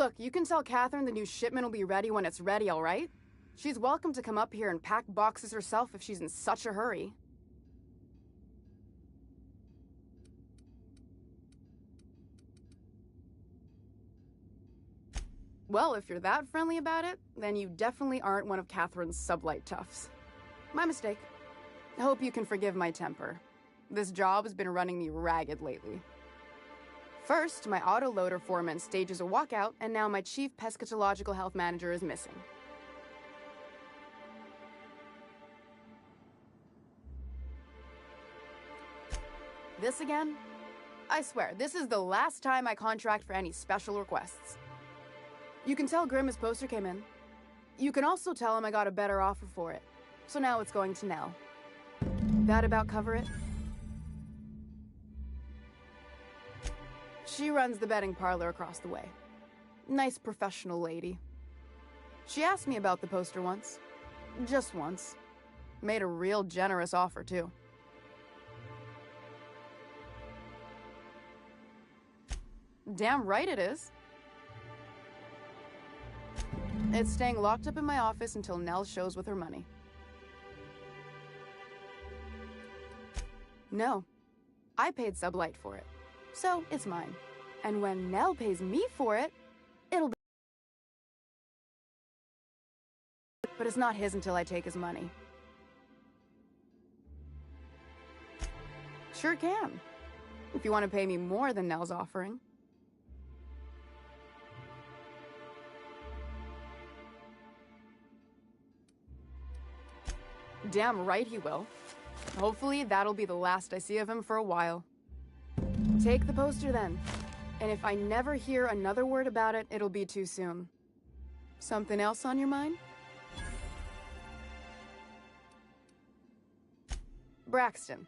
Look, you can tell Catherine the new shipment will be ready when it's ready, all right? She's welcome to come up here and pack boxes herself if she's in such a hurry. Well, if you're that friendly about it, then you definitely aren't one of Catherine's sublight toughs. My mistake. I hope you can forgive my temper. This job has been running me ragged lately. First, my autoloader foreman stages a walkout, and now my chief pescatological health manager is missing. This again? I swear, this is the last time I contract for any special requests. You can tell Grimm his poster came in. You can also tell him I got a better offer for it. So now it's going to Nell. That about cover it? She runs the betting parlor across the way. Nice professional lady. She asked me about the poster once. Just once. Made a real generous offer, too. Damn right it is. It's staying locked up in my office until Nell shows with her money. No. I paid Sublight for it. So, it's mine. And when Nell pays me for it, it'll be... But it's not his until I take his money. Sure can. If you want to pay me more than Nell's offering. Damn right he will. Hopefully that'll be the last I see of him for a while. Take the poster then. And if I never hear another word about it, it'll be too soon. Something else on your mind? Braxton.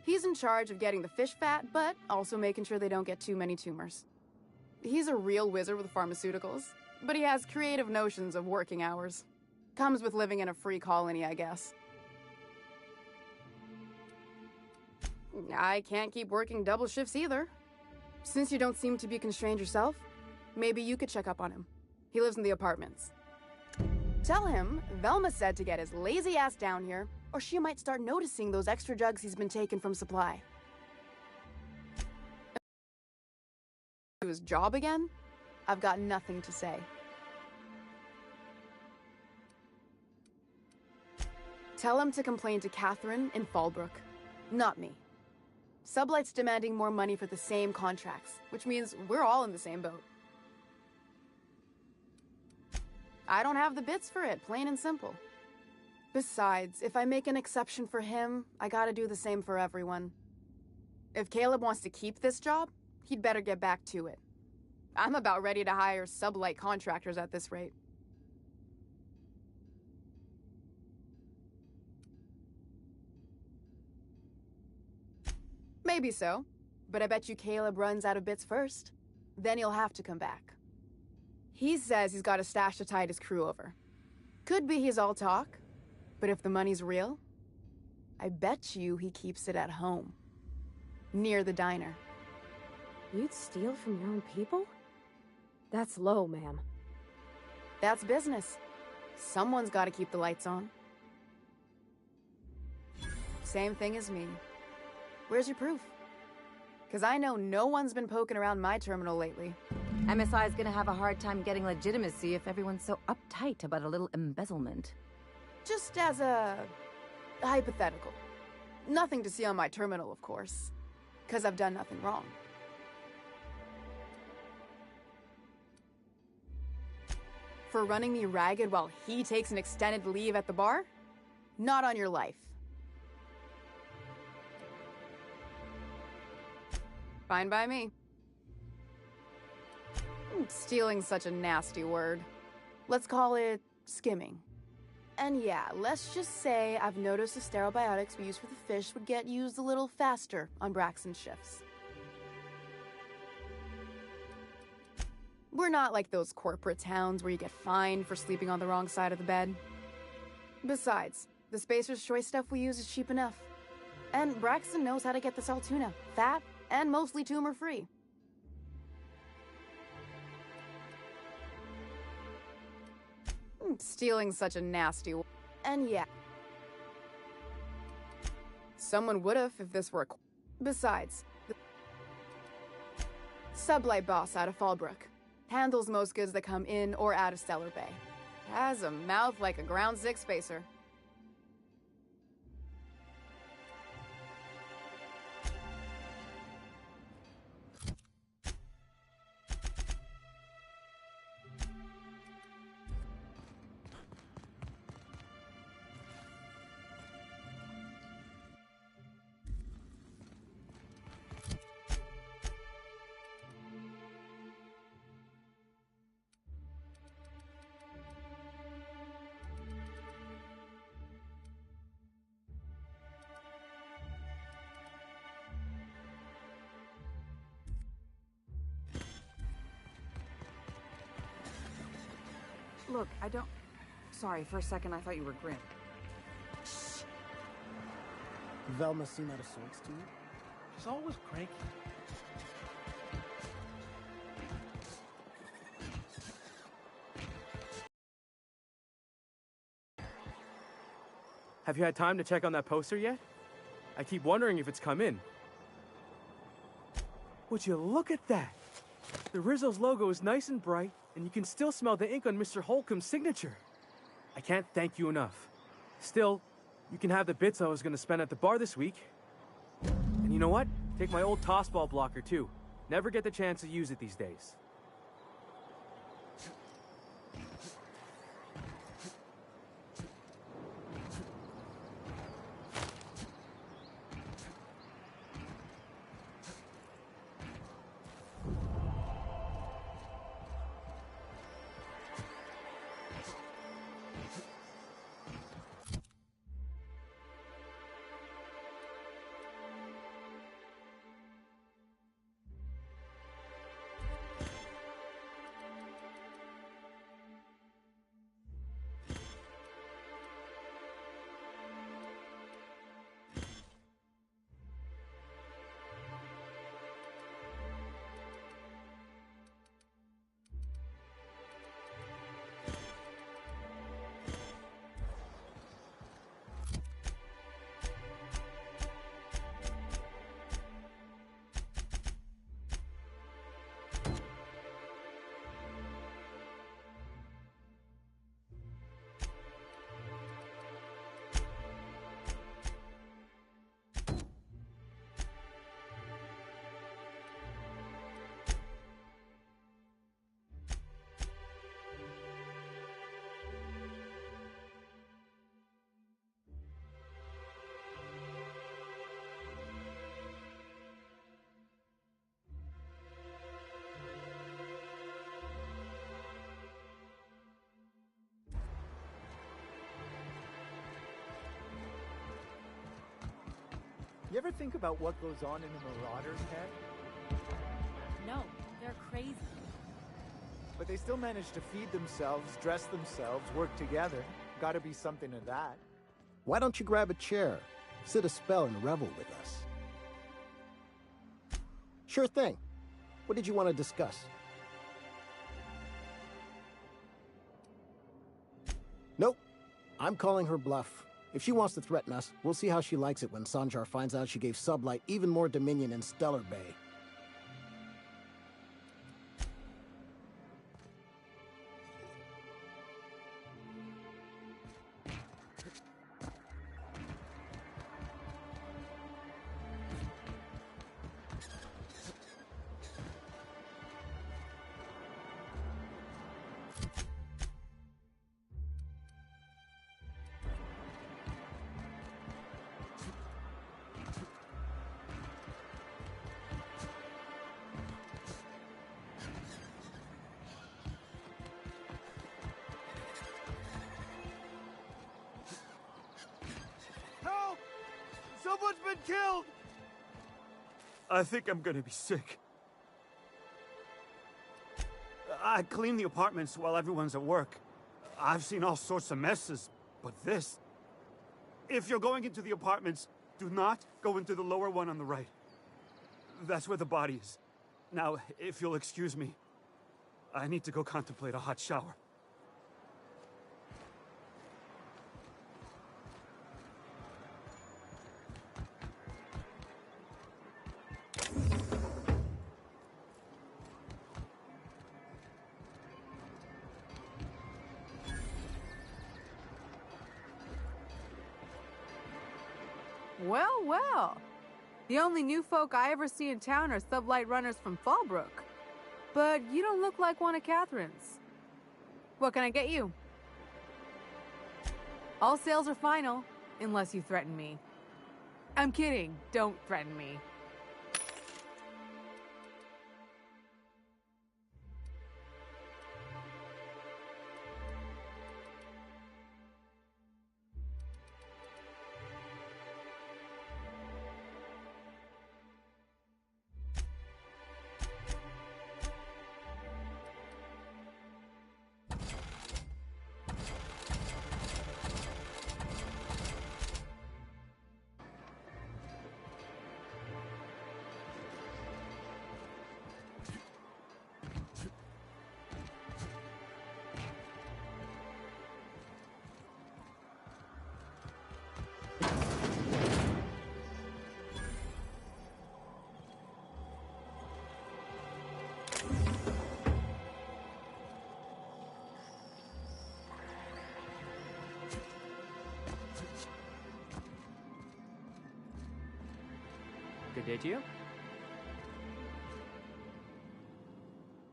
He's in charge of getting the fish fat, but also making sure they don't get too many tumors. He's a real wizard with pharmaceuticals, but he has creative notions of working hours. Comes with living in a free colony, I guess. I can't keep working double shifts either. Since you don't seem to be constrained yourself, maybe you could check up on him. He lives in the apartments. Tell him Velma said to get his lazy ass down here, or she might start noticing those extra jugs he's been taking from supply. To his job again? I've got nothing to say. Tell him to complain to Catherine in Fallbrook, not me. Sublight's demanding more money for the same contracts, which means we're all in the same boat. I don't have the bits for it, plain and simple. Besides, if I make an exception for him, I gotta do the same for everyone. If Caleb wants to keep this job, he'd better get back to it. I'm about ready to hire Sublight contractors at this rate. Maybe so, but I bet you Caleb runs out of bits first. Then he'll have to come back. He says he's got a stash to tide his crew over. Could be he's all talk, but if the money's real, I bet you he keeps it at home. Near the diner. You'd steal from your own people? That's low, ma'am. That's business. Someone's got to keep the lights on. Same thing as me. Where's your proof? Because I know no one's been poking around my terminal lately. MSI is gonna have a hard time getting legitimacy if everyone's so uptight about a little embezzlement. Just as a hypothetical. Nothing to see on my terminal, of course. Because I've done nothing wrong. For running me ragged while he takes an extended leave at the bar? Not on your life. Fine by me. Stealing's such a nasty word. Let's call it skimming. And yeah, let's just say I've noticed the sterile biotics we use for the fish would get used a little faster on Braxton's shifts. We're not like those corporate towns where you get fined for sleeping on the wrong side of the bed. Besides, the Spacer's Choice stuff we use is cheap enough. And Braxton knows how to get the salt tuna, fat, and mostly tumor-free. Stealing such a nasty and yeah. Someone would've if this were a Besides, the sublight boss out of Fallbrook. Handles most goods that come in or out of Stellar Bay. Has a mouth like a ground six spacer. Look, I don't... Sorry, for a second I thought you were Grim. Velma seem out of sorts to you? She's always cranky. Have you had time to check on that poster yet? I keep wondering if it's come in. Would you look at that? The Rizzo's logo is nice and bright, and you can still smell the ink on Mr. Holcomb's signature. I can't thank you enough. Still, you can have the bits I was going to spend at the bar this week. And you know what? Take my old tossball blocker, too. Never get the chance to use it these days. You ever think about what goes on in a marauder's head? No, they're crazy. But they still manage to feed themselves, dress themselves, work together. Gotta be something to that. Why don't you grab a chair, sit a spell, and revel with us? Sure thing. What did you want to discuss? Nope. I'm calling her bluff. If she wants to threaten us, we'll see how she likes it when Sanjar finds out she gave Sublight even more dominion in Stellar Bay. Someone's been killed! I think I'm gonna be sick. I clean the apartments while everyone's at work. I've seen all sorts of messes, but this... If you're going into the apartments, do not go into the lower one on the right. That's where the body is. Now, if you'll excuse me, I need to go contemplate a hot shower. Well, well. The only new folk I ever see in town are sublight runners from Fallbrook. But you don't look like one of Catherine's. What can I get you? All sales are final, unless you threaten me. I'm kidding. Don't threaten me. Good day to you.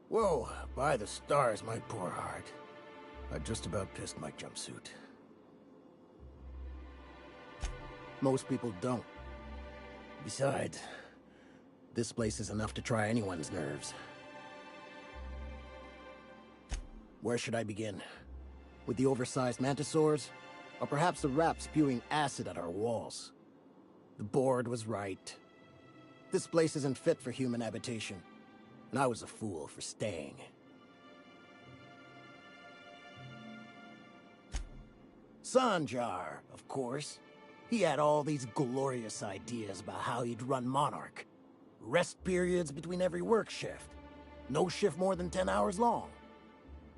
Whoa, by the stars, my poor heart. I just about pissed my jumpsuit. Most people don't. Besides, this place is enough to try anyone's nerves. Where should I begin? With the oversized mantisaurs? Or perhaps the rats spewing acid at our walls? The board was right. This place isn't fit for human habitation, and I was a fool for staying. Sanjar, of course. He had all these glorious ideas about how he'd run Monarch. Rest periods between every work shift. No shift more than 10 hours long.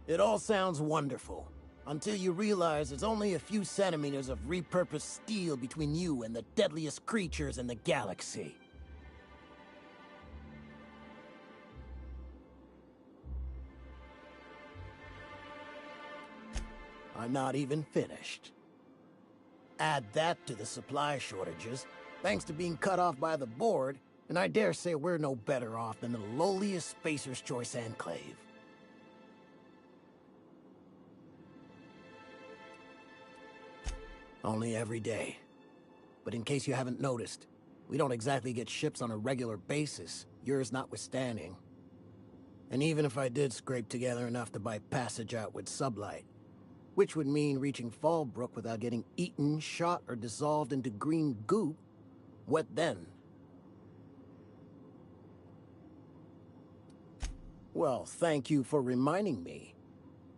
It all sounds wonderful, until you realize it's only a few centimeters of repurposed steel between you and the deadliest creatures in the galaxy. I'm not even finished. Add that to the supply shortages, thanks to being cut off by the board, and I dare say we're no better off than the lowliest Spacer's Choice enclave. Only every day. But in case you haven't noticed, we don't exactly get ships on a regular basis, yours notwithstanding. And even if I did scrape together enough to buy passage out with sublight, which would mean reaching Fallbrook without getting eaten, shot, or dissolved into green goop, what then? Well, thank you for reminding me.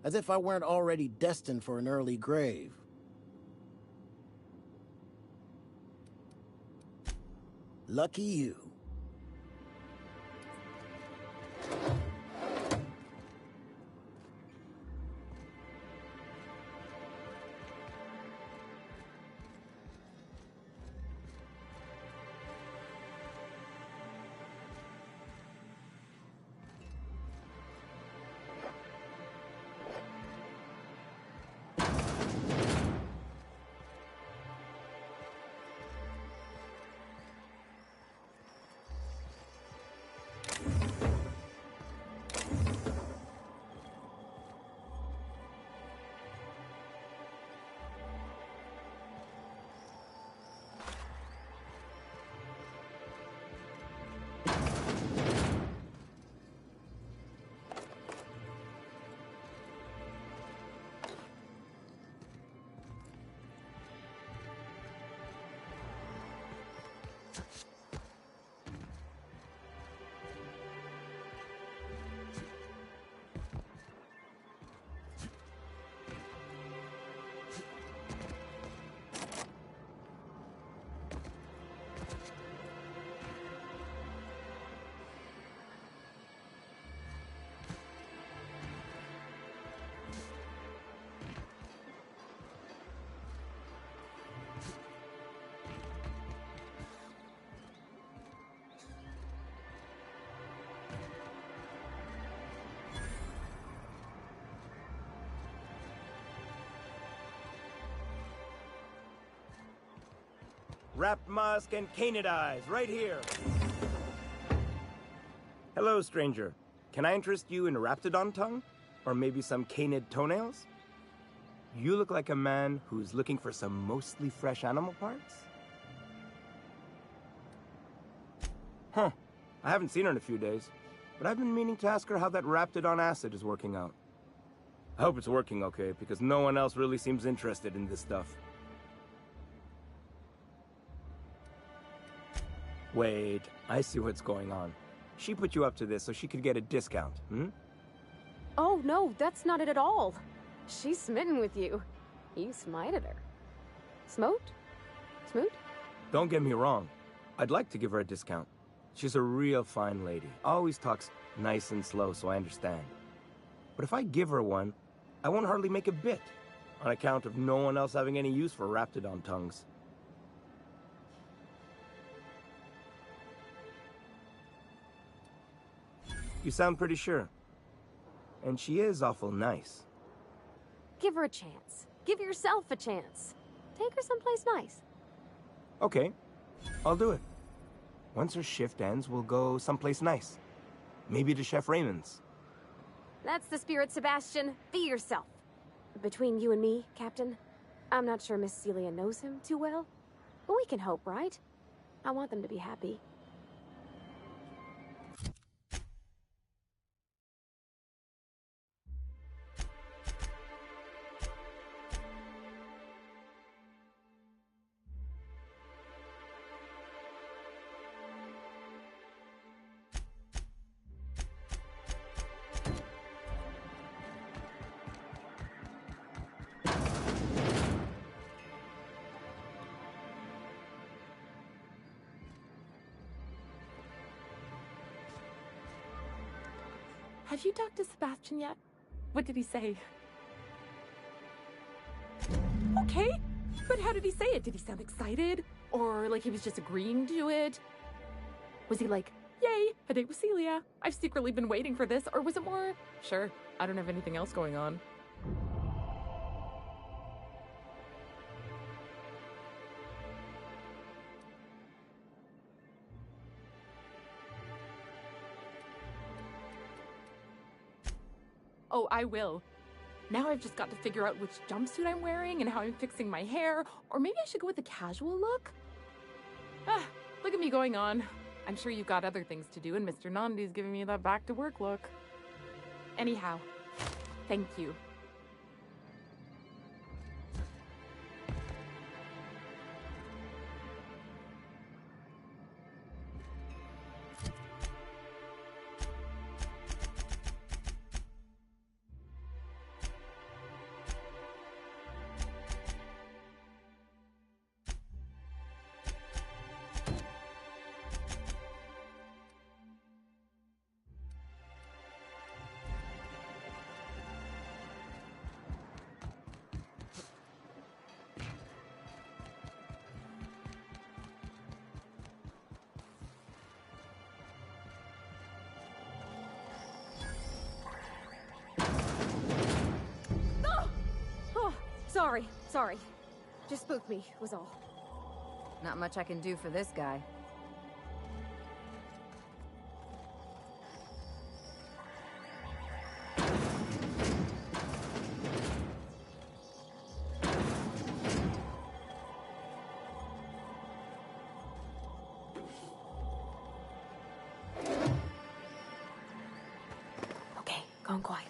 As if I weren't already destined for an early grave. Lucky you. Wrapped musk and canid eyes, right here. Hello, stranger. Can I interest you in raptidon tongue? Or maybe some canid toenails? You look like a man who's looking for some mostly fresh animal parts? Huh. I haven't seen her in a few days, but I've been meaning to ask her how that raptidon acid is working out. I hope it's working okay, because no one else really seems interested in this stuff. Wait, I see what's going on. She put you up to this so she could get a discount, hmm? Oh, no, that's not it at all. She's smitten with you. You smited her. Smote? Smoot? Don't get me wrong. I'd like to give her a discount. She's a real fine lady. Always talks nice and slow, so I understand. But if I give her one, I won't hardly make a bit, on account of no one else having any use for raptidon tongues. You sound pretty sure. And she is awful nice. Give her a chance. Give yourself a chance. Take her someplace nice. Okay, I'll do it. Once her shift ends, we'll go someplace nice. Maybe to Chef Raymond's. That's the spirit, Sebastian. Be yourself. Between you and me, Captain, I'm not sure Miss Celia knows him too well. But we can hope, right? I want them to be happy. Have you talked to Sebastian yet? What did he say? Okay, but how did he say it? Did he sound excited? Or like he was just agreeing to it? Was he like, yay, a date with Celia. I've secretly been waiting for this. Or was it more, sure, I don't have anything else going on. Oh, I will. Now I've just got to figure out which jumpsuit I'm wearing and how I'm fixing my hair, or maybe I should go with a casual look? Ah, look at me going on. I'm sure you've got other things to do, and Mr. Nandi's giving me that back-to-work look. Anyhow, thank you. Sorry. Just spooked me, was all. Not much I can do for this guy. Okay, gone quiet.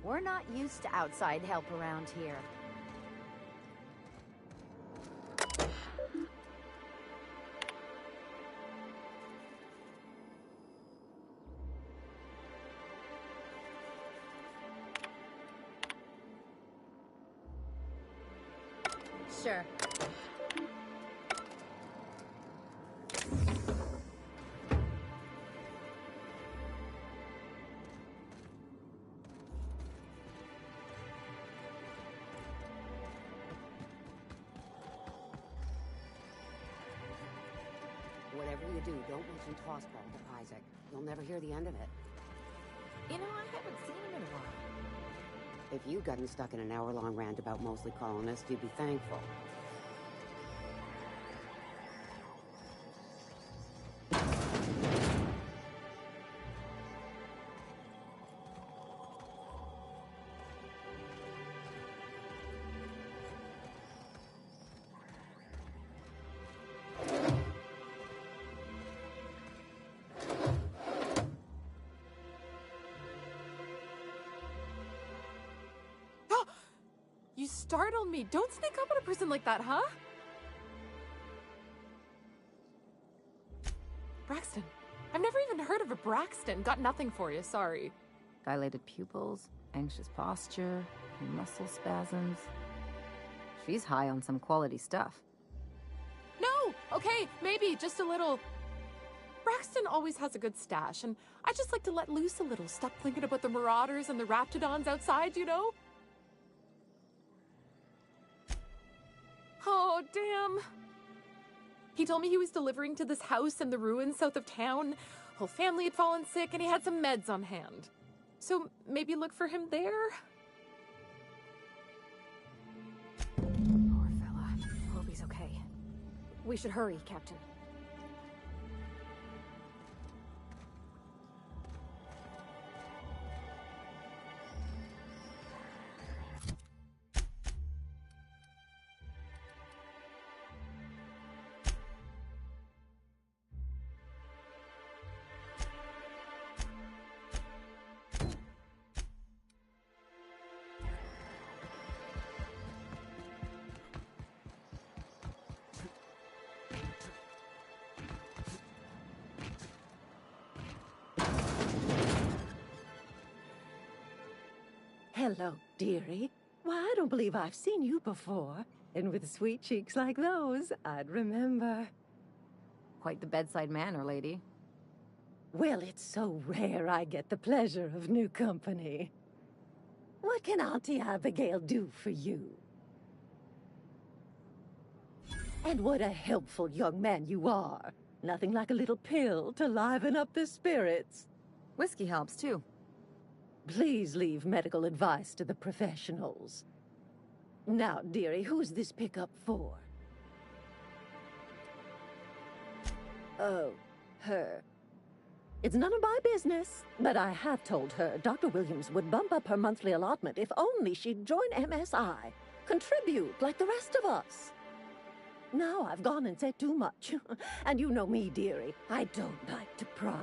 We're not used to outside help around here. Sure. Whatever you do, don't mention Tossball to Isaac. You'll never hear the end of it. You know, I haven't seen him in a while. If you'd gotten stuck in an hour-long rant about mostly colonists, you'd be thankful. You startled me. Don't sneak up on a person like that, huh? Braxton. I've never even heard of a Braxton. Got nothing for you, sorry. Dilated pupils, anxious posture, muscle spasms. She's high on some quality stuff. No! Okay, maybe, just a little. Braxton always has a good stash, and I just like to let loose a little. Stop thinking about the marauders and the raptidons outside, you know? Oh, damn. He told me he was delivering to this house in the ruins south of town. Whole family had fallen sick, and he had some meds on hand. So maybe look for him there? Poor fella. Hope he's okay. We should hurry, Captain. Hello, dearie. Why, I don't believe I've seen you before. And with sweet cheeks like those, I'd remember. Quite the bedside manner, lady. Well, it's so rare I get the pleasure of new company. What can Auntie Abigail do for you? And what a helpful young man you are. Nothing like a little pill to liven up the spirits. Whiskey helps, too. Please leave medical advice to the professionals. Now, dearie, who's this pickup for? Oh, her. It's none of my business, but I have told her Dr. Williams would bump up her monthly allotment if only she'd join MSI. Contribute like the rest of us. Now I've gone and said too much. And you know me, dearie. I don't like to pry.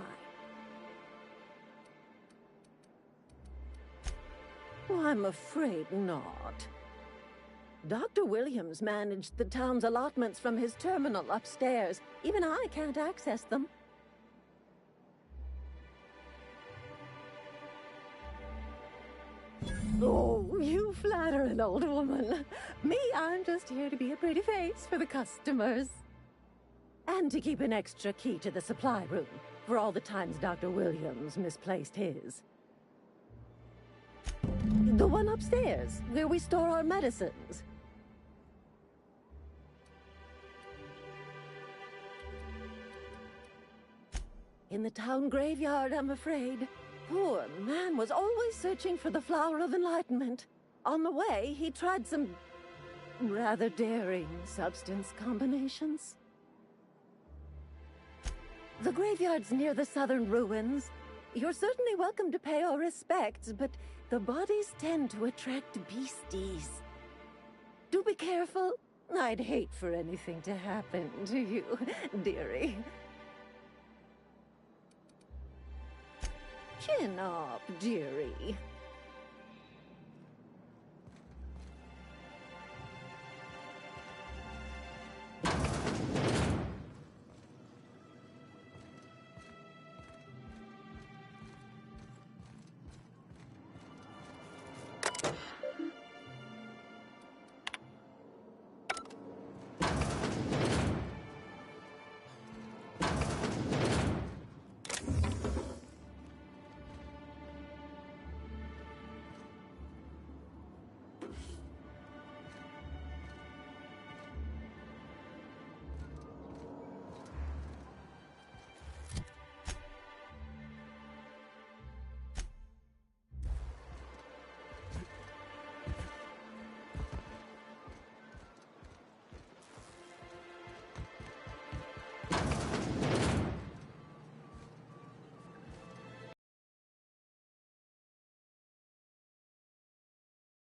Oh, I'm afraid not. Dr. Williams managed the town's allotments from his terminal upstairs. Even I can't access them. Oh, you flatter an old woman. Me, I'm just here to be a pretty face for the customers. And to keep an extra key to the supply room for all the times Dr. Williams misplaced his. The one upstairs, where we store our medicines. In the town graveyard, I'm afraid. Poor man was always searching for the flower of enlightenment. On the way, he tried some rather daring substance combinations. The graveyard's near the southern ruins. You're certainly welcome to pay our respects, but the bodies tend to attract beasties. Do be careful. I'd hate for anything to happen to you, dearie. Chin up, dearie.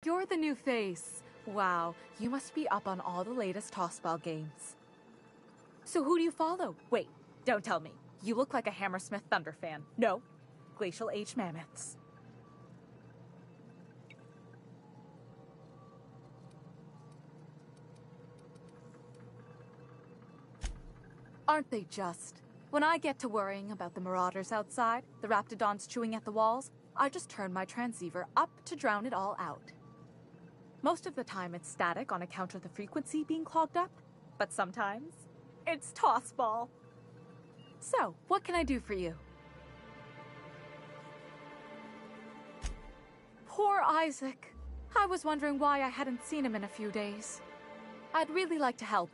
You're the new face. Wow, you must be up on all the latest tossball games. So who do you follow? Wait, don't tell me. You look like a Hammersmith Thunder fan. No, Glacial Age Mammoths. Aren't they just? When I get to worrying about the marauders outside, the raptidons chewing at the walls, I just turn my transceiver up to drown it all out. Most of the time it's static on account of the frequency being clogged up, but sometimes it's tossball. So, what can I do for you? Poor Isaac. I was wondering why I hadn't seen him in a few days. I'd really like to help.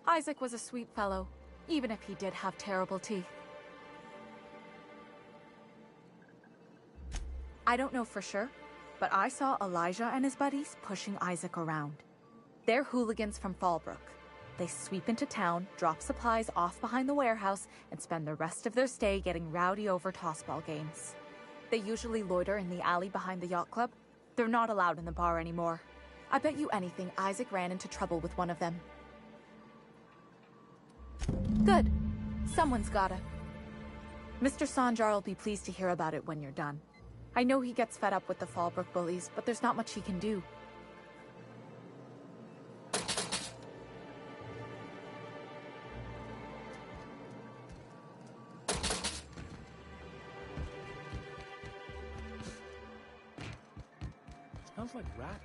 Isaac was a sweet fellow, even if he did have terrible teeth. I don't know for sure, but I saw Elijah and his buddies pushing Isaac around. They're hooligans from Fallbrook. They sweep into town, drop supplies off behind the warehouse, and spend the rest of their stay getting rowdy over tossball games. They usually loiter in the alley behind the yacht club. They're not allowed in the bar anymore. I bet you anything Isaac ran into trouble with one of them. Good. Someone's gotta. Mr. Sanjar will be pleased to hear about it when you're done. I know he gets fed up with the Fallbrook bullies, but there's not much he can do. Smells like rat.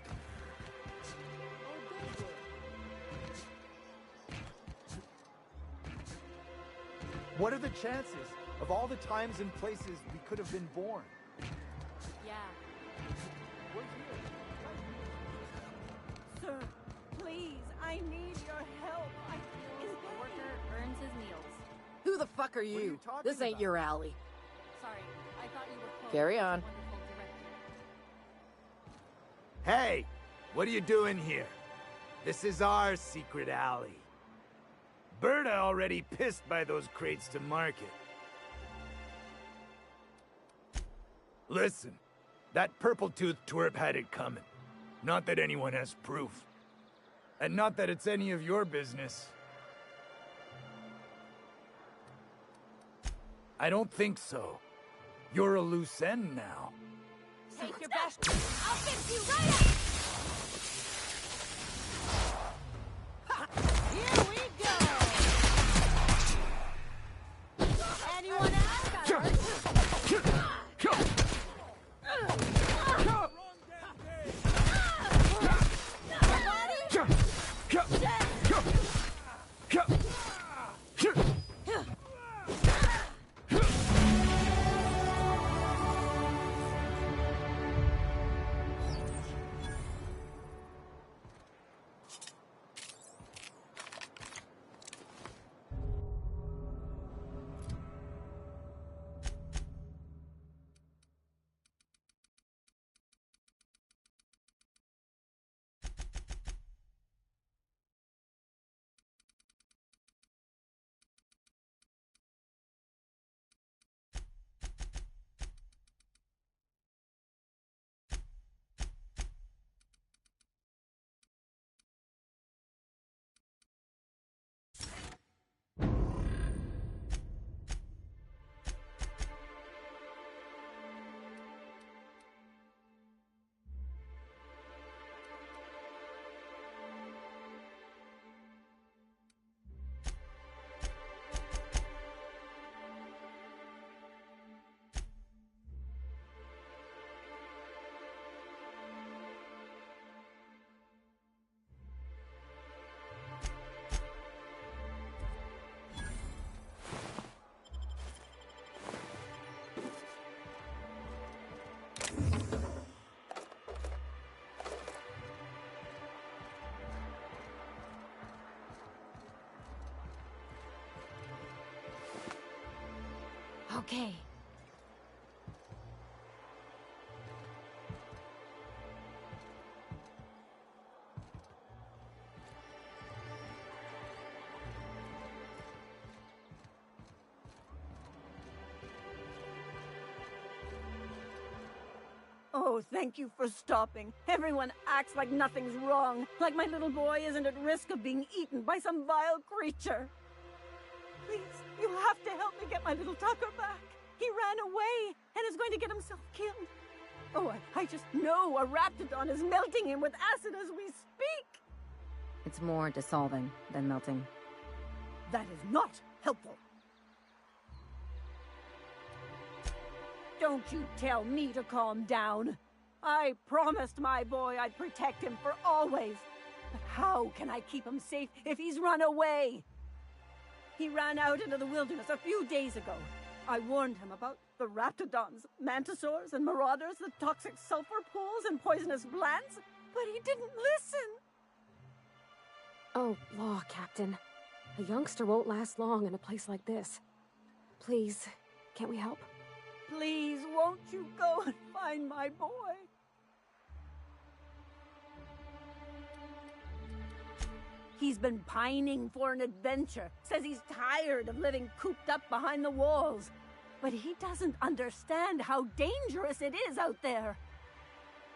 What are the chances of all the times and places we could have been born? Yeah. We're here. Sir, please, I need your help. The worker earns his meals. Who the fuck are you? This ain't your alley. Sorry, I thought you were close. Carry on. Hey, what are you doing here? This is our secret alley. Berta already pissed by those crates to market. Listen, that purple-toothed twerp had it coming. Not that anyone has proof. And not that it's any of your business. I don't think so. You're a loose end now. Take your best. I'll fix you right up! Here we go! Anyone else got hurt? Okay. Oh, thank you for stopping. Everyone acts like nothing's wrong, like my little boy isn't at risk of being eaten by some vile creature. Please, you have to help me get my little Tucker back. He ran away and is going to get himself killed. Oh, I just know a raptidon is melting him with acid as we speak. It's more dissolving than melting. That is not helpful. Don't you tell me to calm down. I promised my boy I'd protect him for always. But how can I keep him safe if he's run away? He ran out into the wilderness a few days ago. I warned him about the raptidons, mantisaurs, and marauders, the toxic sulfur pools and poisonous plants, but he didn't listen. Oh, law, Captain. A youngster won't last long in a place like this. Please, can't we help? Please, won't you go and find my boy? He's been pining for an adventure. Says he's tired of living cooped up behind the walls. But he doesn't understand how dangerous it is out there.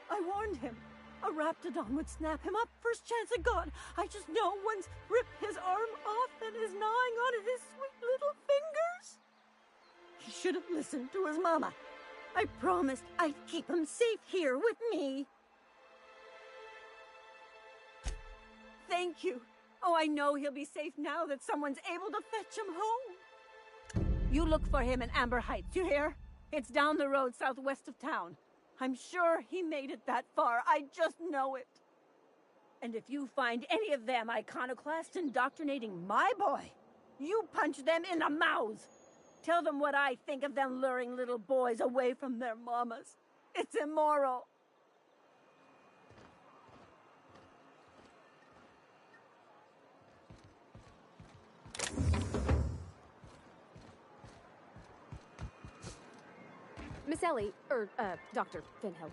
I warned him. A raptidon would snap him up first chance it got. I just know one's ripped his arm off and is gnawing on his sweet little fingers. He should have listened to his mama. I promised I'd keep him safe here with me. Thank you. Oh, I know he'll be safe now that someone's able to fetch him home. You look for him in Amber Heights, you hear? It's down the road southwest of town. I'm sure he made it that far. I just know it. And if you find any of them iconoclasts indoctrinating my boy, you punch them in the mouths. Tell them what I think of them luring little boys away from their mamas. It's immoral. Miss Ellie, Dr. Finhill.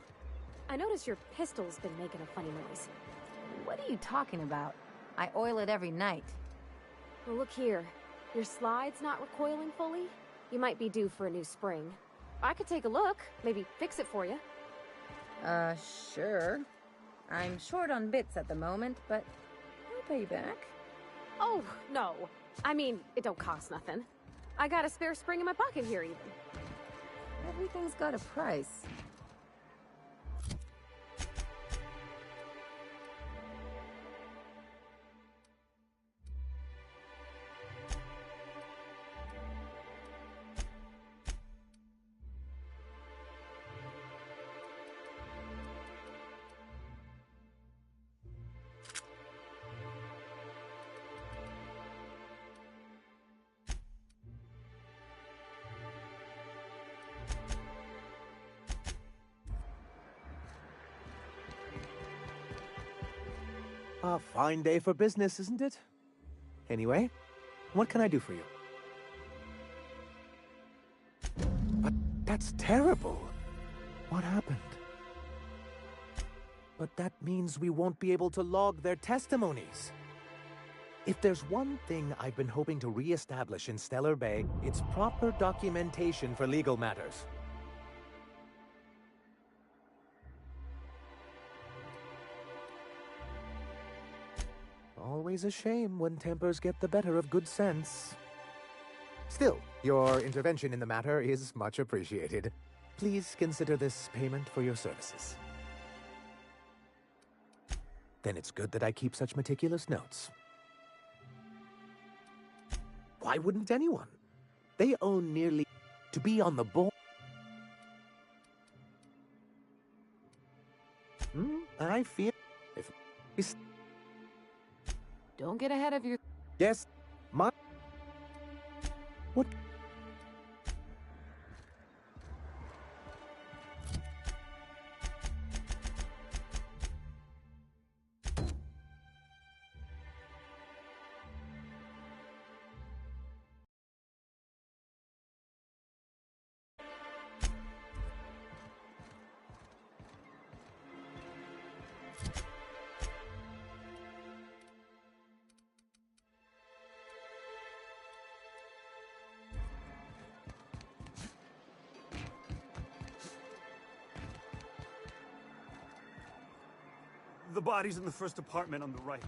I notice your pistol's been making a funny noise. What are you talking about? I oil it every night. Well, look here. Your slide's not recoiling fully. You might be due for a new spring. I could take a look, maybe fix it for you. Sure. I'm short on bits at the moment, but I'll pay you back. Oh, no. I mean, it don't cost nothing. I got a spare spring in my pocket here, even. Everything's got a price. A fine day for business, isn't it? Anyway, what can I do for you? But that's terrible. What happened? But that means we won't be able to log their testimonies. If there's one thing I've been hoping to re-establish in Stellar Bay, it's proper documentation for legal matters. Always a shame when tempers get the better of good sense. Still, your intervention in the matter is much appreciated. Please consider this payment for your services. Then it's good that I keep such meticulous notes. Why wouldn't anyone? They own nearly... to be on the board. I feel... if... Don't get ahead of your... Yes, my... What... The body's in the first apartment on the right.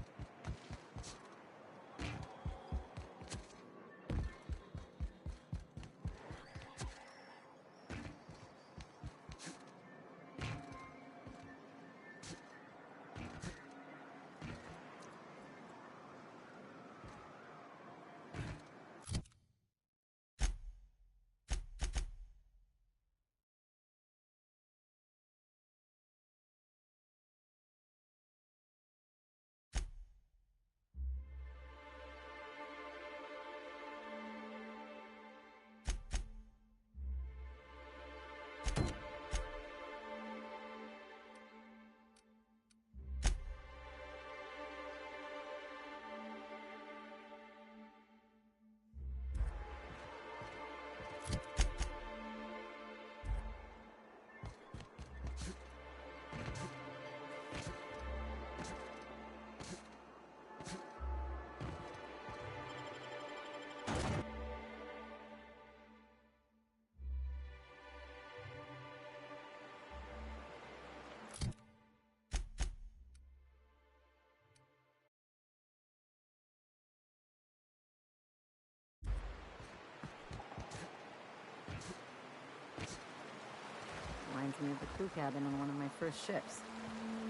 Reminds me of the crew cabin on one of my first ships.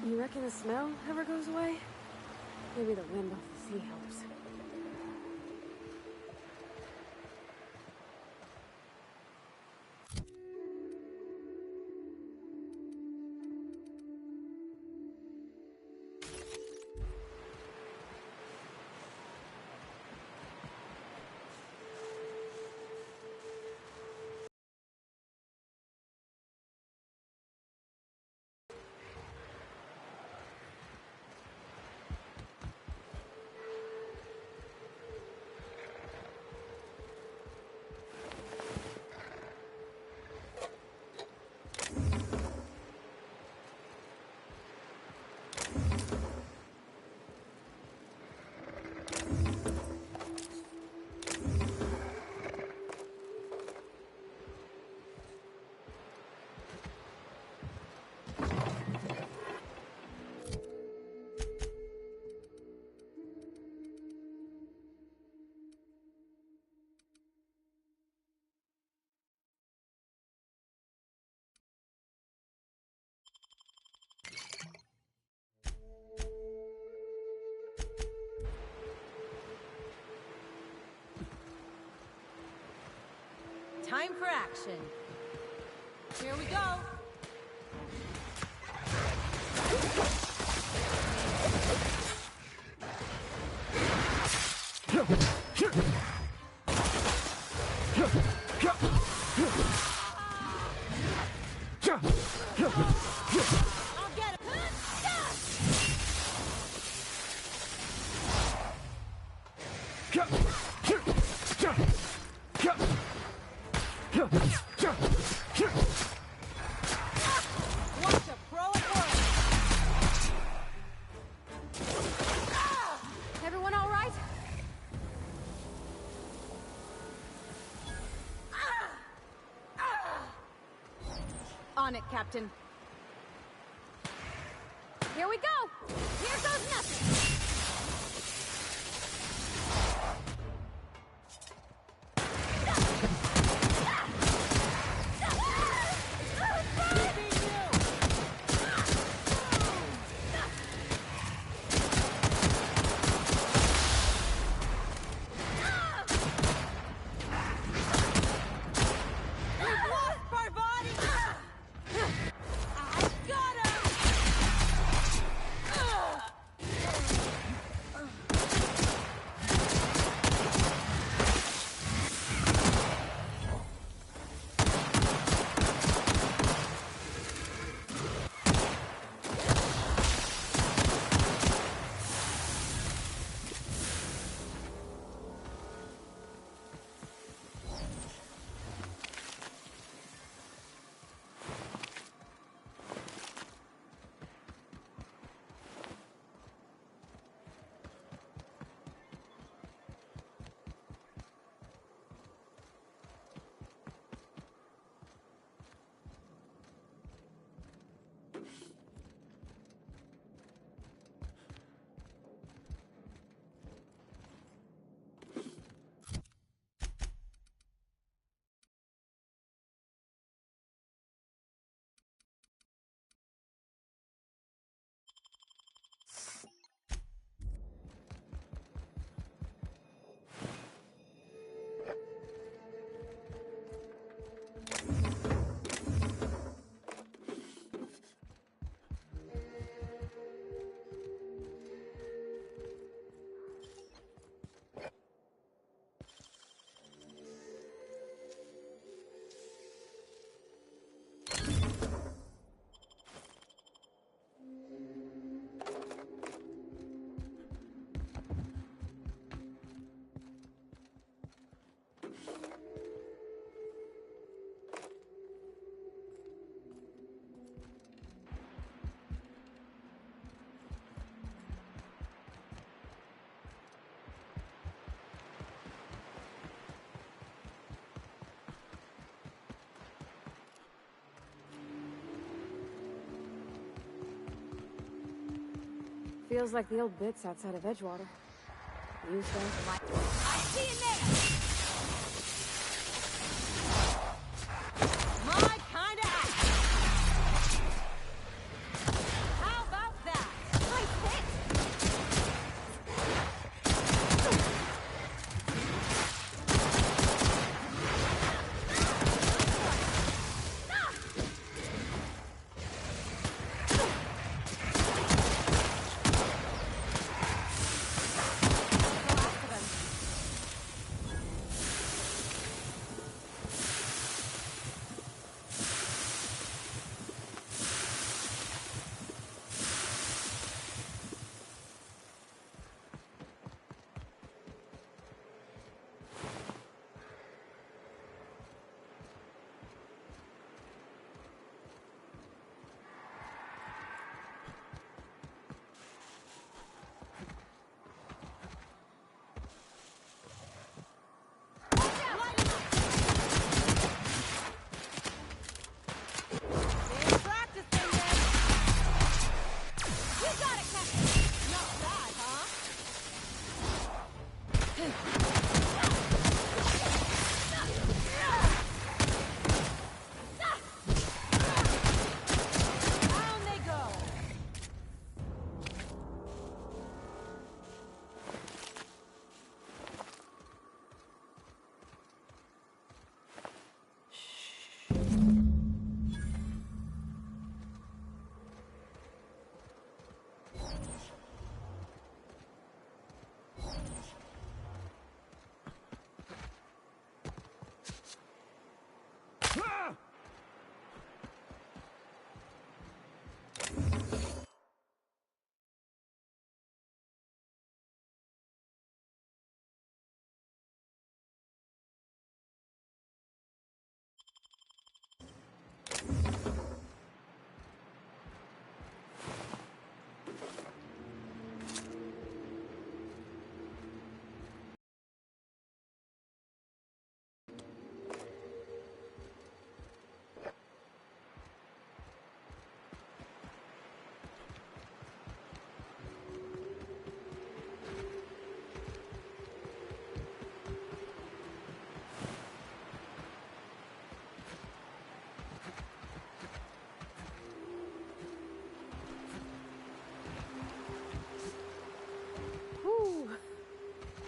You reckon the smell ever goes away? Maybe the wind off the sea helps. Time for action. Here we go. Everyone all right? On it, Captain. Here we go! Here goes nothing! Feels like the old bits outside of Edgewater. Used them for my... I see you there! My kind of action! How about that? Nice hit!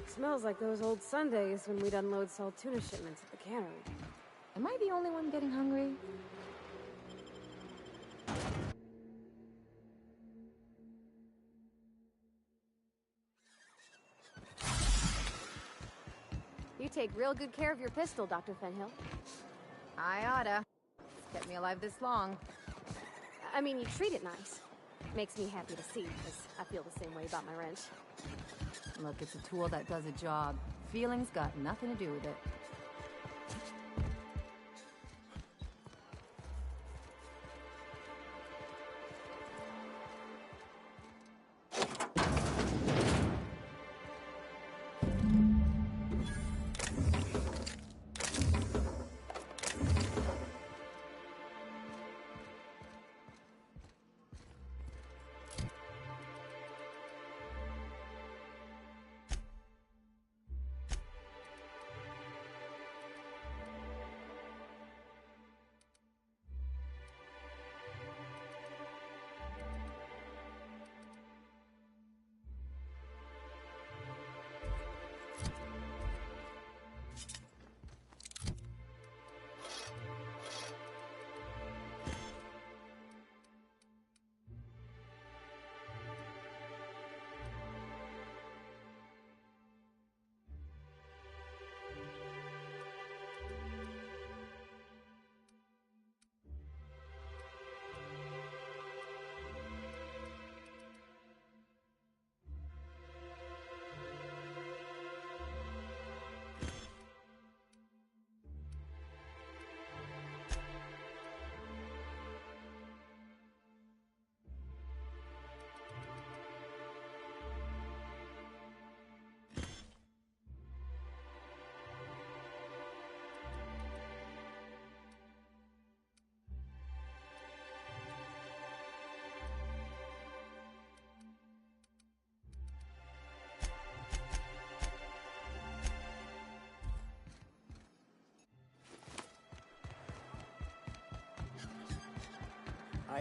Smells like those old Sundays when we'd unload salt tuna shipments at the cannery. Am I the only one getting hungry? You take real good care of your pistol, Dr. Fenhill. I oughta. It's kept me alive this long. I mean, you treat it nice. Makes me happy to see, because I feel the same way about my wrench. Look, it's a tool that does a job. Feelings got nothing to do with it.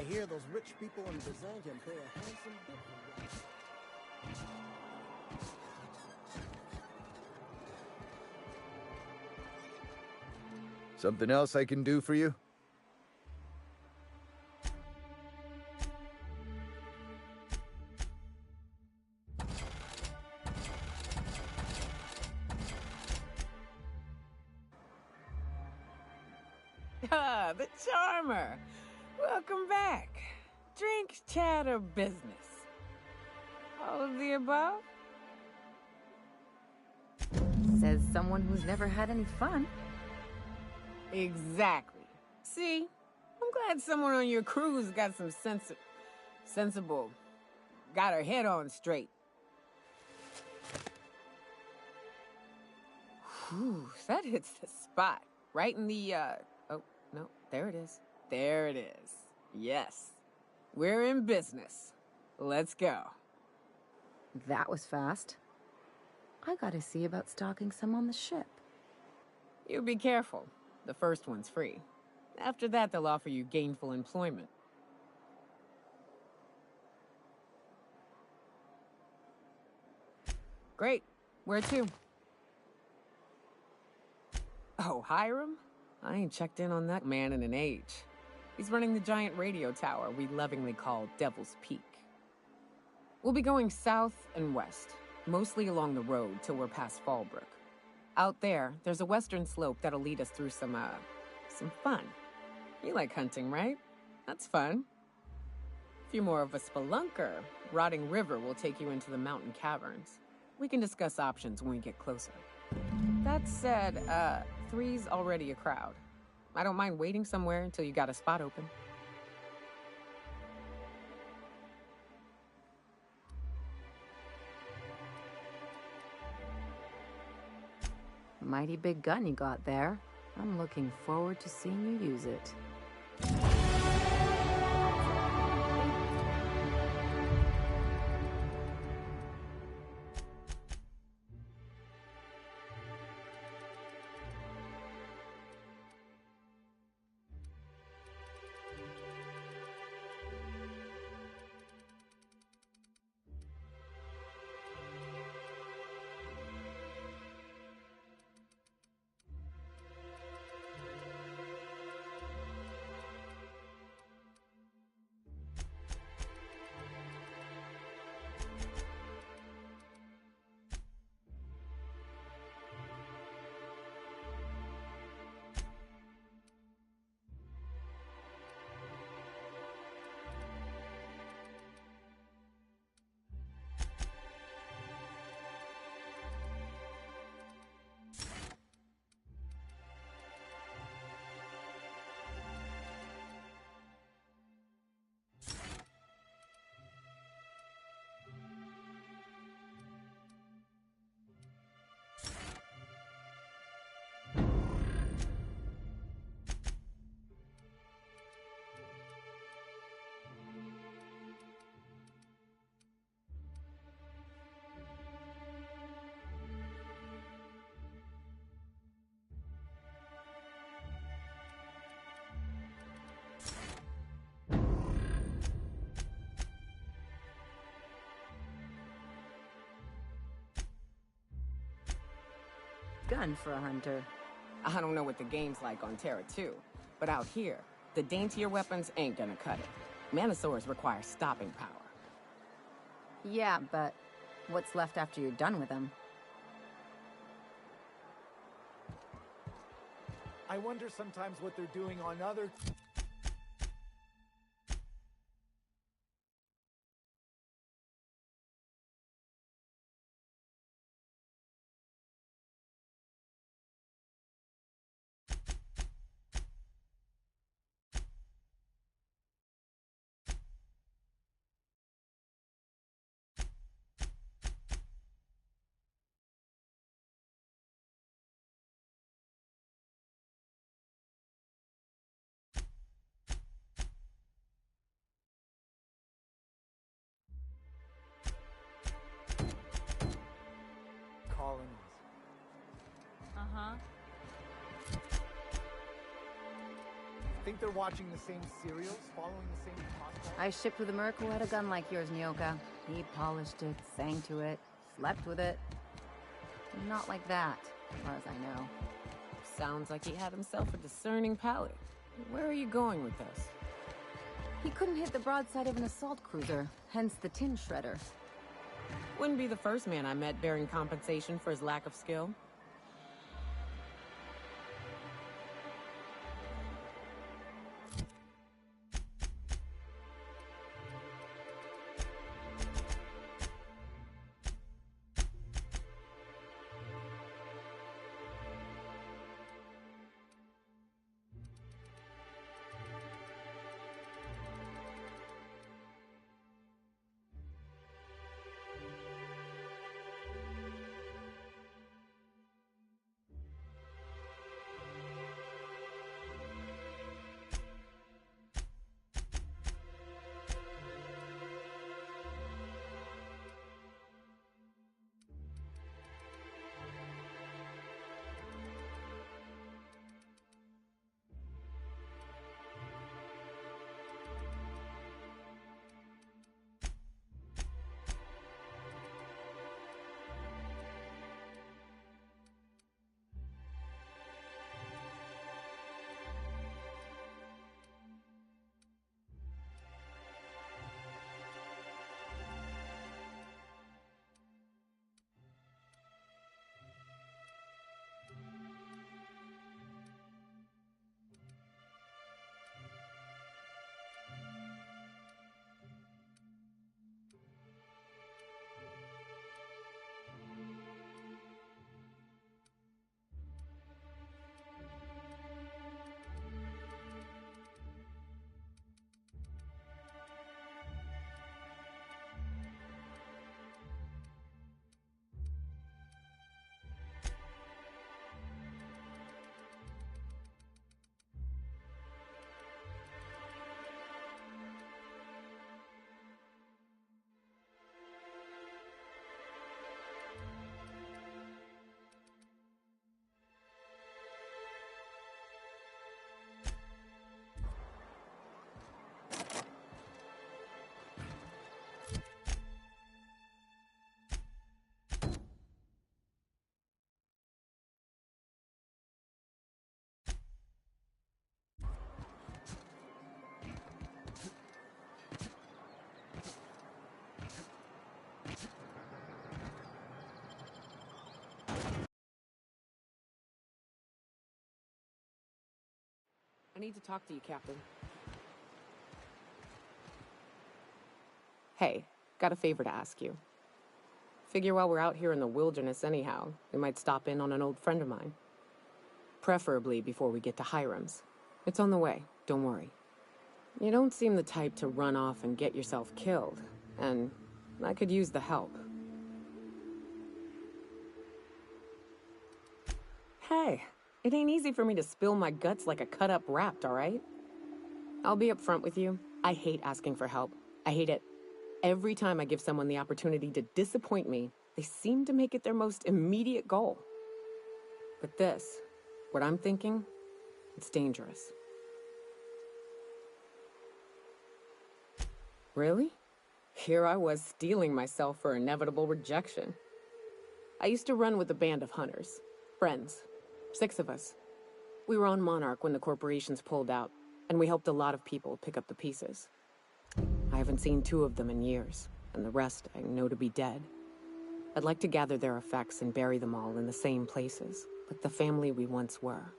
I hear those rich people in Byzantium pay a handsome bit for this. Something else I can do for you? Ah, the charmer. Welcome back. Drink, chat, or business? All of the above? Says someone who's never had any fun. Exactly. See? I'm glad someone on your crew's got some sensible, got her head on straight. Whew, that hits the spot. Right in the, oh, no, there it is. There it is. Yes. We're in business. Let's go. That was fast. I gotta see about stocking some on the ship. You be careful. The first one's free. After that, they'll offer you gainful employment. Great. Where to? Oh, Hiram? I ain't checked in on that man in an age. He's running the giant radio tower we lovingly call Devil's Peak. We'll be going south and west, mostly along the road till we're past Fallbrook. Out there, there's a western slope that'll lead us through some fun. You like hunting, right? That's fun. If you're more of a spelunker, Rotting River will take you into the mountain caverns. We can discuss options when we get closer. That said, 3's already a crowd. I don't mind waiting somewhere until you got a spot open. Mighty big gun you got there. I'm looking forward to seeing you use it. Gun for a hunter. I don't know what the game's like on Terra 2, but out here, the daintier weapons ain't gonna cut it. Manosaurs require stopping power. Yeah, but what's left after you're done with them? I wonder sometimes what they're doing on other... Think they're watching the same serials, following the same podcast? I shipped with a merc who had a gun like yours, Nyoka. He polished it, sang to it, slept with it. Not like that, as far as I know. Sounds like he had himself a discerning palate. Where are you going with this? He couldn't hit the broadside of an assault cruiser, hence the tin shredder. Wouldn't be the first man I met bearing compensation for his lack of skill. I need to talk to you, Captain. Hey, got a favor to ask you. Figure while we're out here in the wilderness anyhow, we might stop in on an old friend of mine. Preferably before we get to Hiram's. It's on the way, don't worry. You don't seem the type to run off and get yourself killed, and I could use the help. Hey, it ain't easy for me to spill my guts like a cut-up rat, all right? I'll be upfront with you. I hate asking for help. I hate it. Every time I give someone the opportunity to disappoint me, they seem to make it their most immediate goal. But this, what I'm thinking, it's dangerous. Really? Here I was steeling myself for inevitable rejection. I used to run with a band of hunters. Friends. 6 of us. We were on Monarch when the corporations pulled out, and we helped a lot of people pick up the pieces. I haven't seen 2 of them in years, and the rest I know to be dead. I'd like to gather their effects and bury them all in the same places, like the family we once were.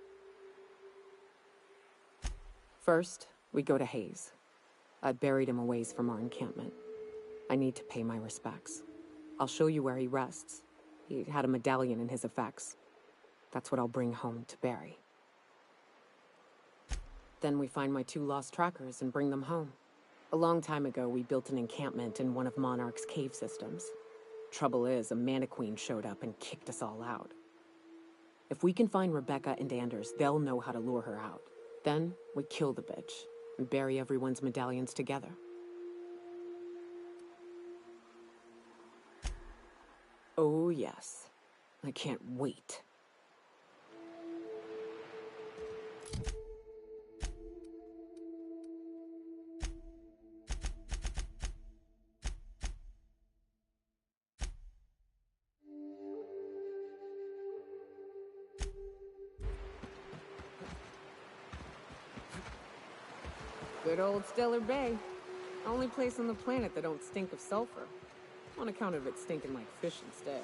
First, we go to Hayes. I buried him a ways from our encampment. I need to pay my respects. I'll show you where he rests. He had a medallion in his effects. That's what I'll bring home to Barry. Then we find my 2 lost trackers and bring them home. A long time ago, we built an encampment in one of Monarch's cave systems. Trouble is, a Mantiqueen showed up and kicked us all out. If we can find Rebecca and Anders, they'll know how to lure her out. Then we kill the bitch and bury everyone's medallions together. Oh yes, I can't wait. Good old Stellar Bay. Only place on the planet that don't stink of sulfur. On account of it stinking like fish instead.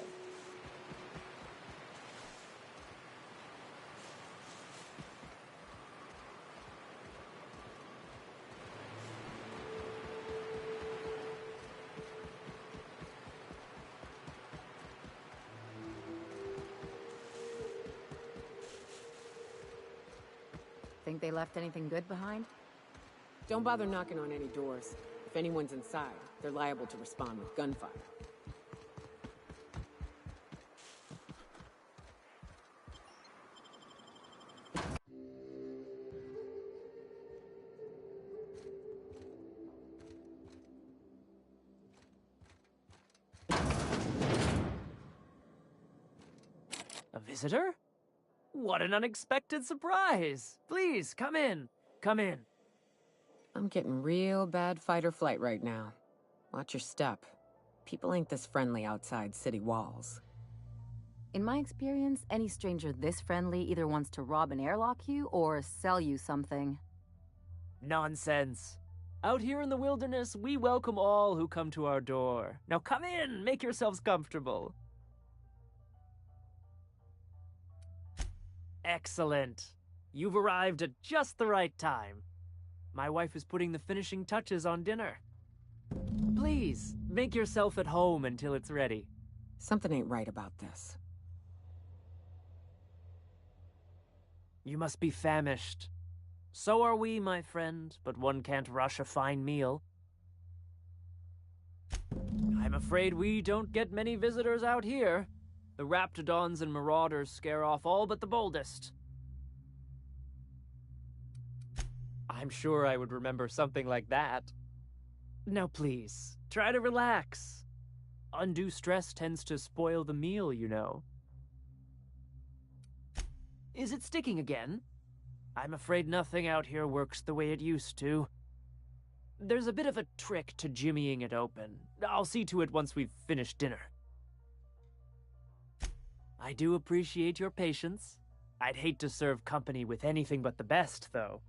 Think they left anything good behind? Don't bother knocking on any doors. If anyone's inside, they're liable to respond with gunfire. A visitor? What an unexpected surprise! Please, come in. Come in. I'm getting real bad fight or flight right now. Watch your step. People ain't this friendly outside city walls. In my experience, any stranger this friendly either wants to rob and airlock you or sell you something. Nonsense. Out here in the wilderness, we welcome all who come to our door. Now come in, make yourselves comfortable. Excellent. You've arrived at just the right time. My wife is putting the finishing touches on dinner. Please, make yourself at home until it's ready. Something ain't right about this. You must be famished. So are we, my friend, but one can't rush a fine meal. I'm afraid we don't get many visitors out here. The raptidons and marauders scare off all but the boldest. I'm sure I would remember something like that. Now please, try to relax. Undue stress tends to spoil the meal, you know. Is it sticking again? I'm afraid nothing out here works the way it used to. There's a bit of a trick to jimmying it open. I'll see to it once we've finished dinner. I do appreciate your patience. I'd hate to serve company with anything but the best, though.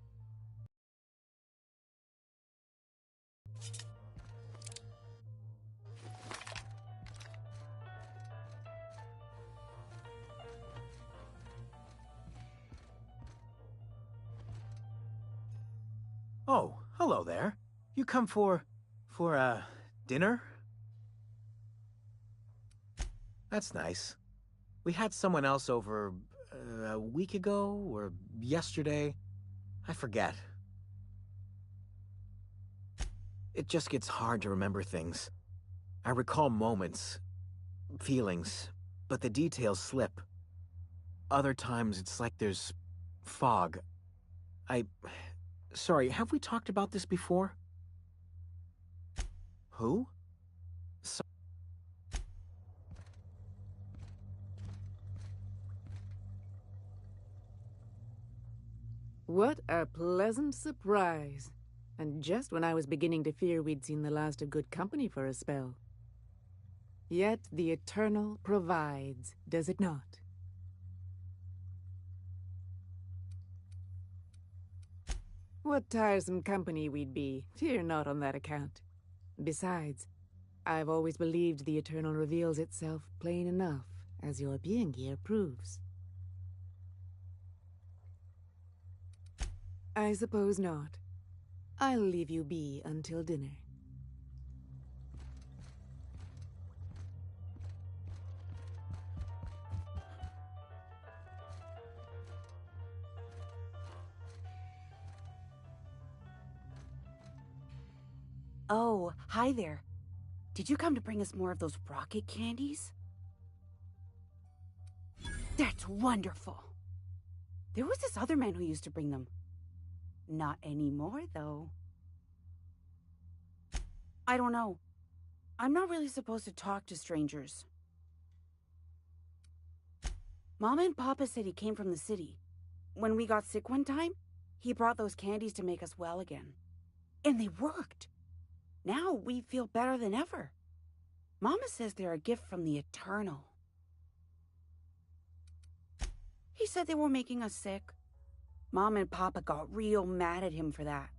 Oh, hello there. You come for dinner? That's nice. We had someone else over a week ago or yesterday. I forget. It just gets hard to remember things. I recall moments, feelings, but the details slip. Other times it's like there's fog. Sorry, have we talked about this before? Who? What a pleasant surprise. And just when I was beginning to fear we'd seen the last of good company for a spell. Yet the Eternal provides, does it not? What tiresome company we'd be. Fear not on that account. Besides, I've always believed the Eternal reveals itself plain enough, as your being here proves. I suppose not. I'll leave you be until dinner. Oh, hi there. Did you come to bring us more of those rocket candies? That's wonderful. There was this other man who used to bring them. Not anymore, though. I don't know. I'm not really supposed to talk to strangers. Mama and Papa said he came from the city. When we got sick one time, he brought those candies to make us well again. And they worked. Now we feel better than ever. Mama says they're a gift from the Eternal. He said they were making us sick. Mom and Papa got real mad at him for that.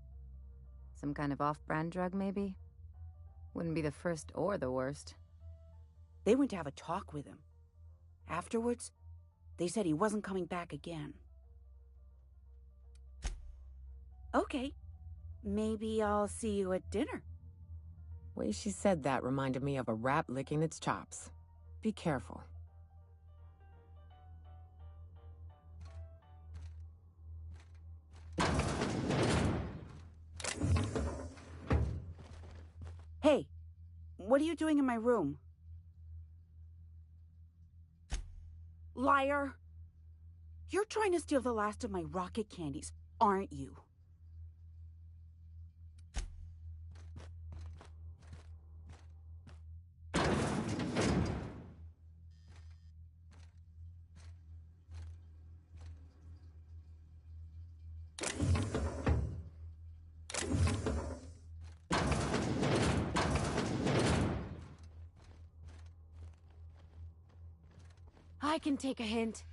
Some kind of off-brand drug, maybe? Wouldn't be the first or the worst. They went to have a talk with him. Afterwards, they said he wasn't coming back again. Okay. Maybe I'll see you at dinner. Way she said that reminded me of a rat licking its chops. Be careful. Hey, what are you doing in my room? Liar! You're trying to steal the last of my rocket candies, aren't you? I can take a hint.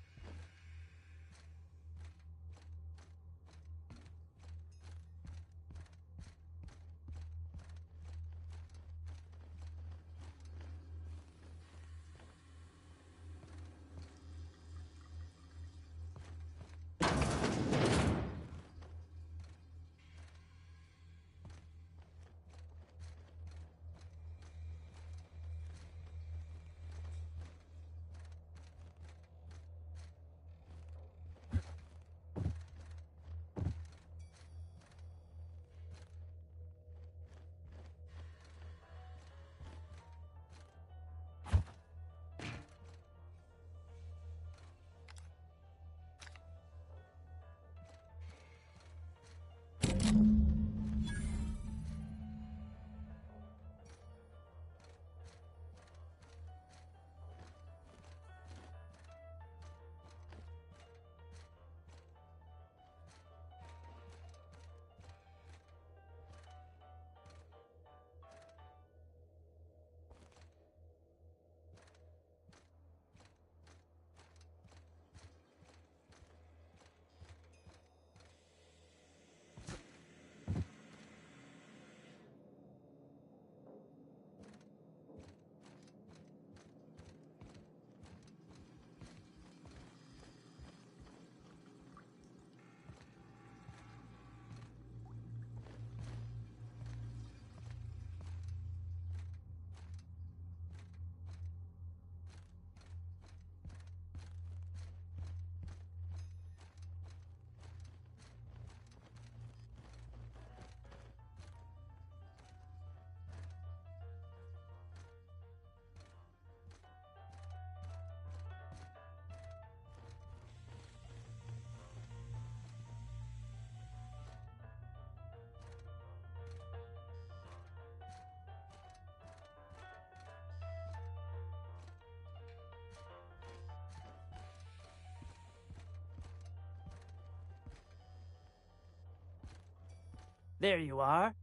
There you are.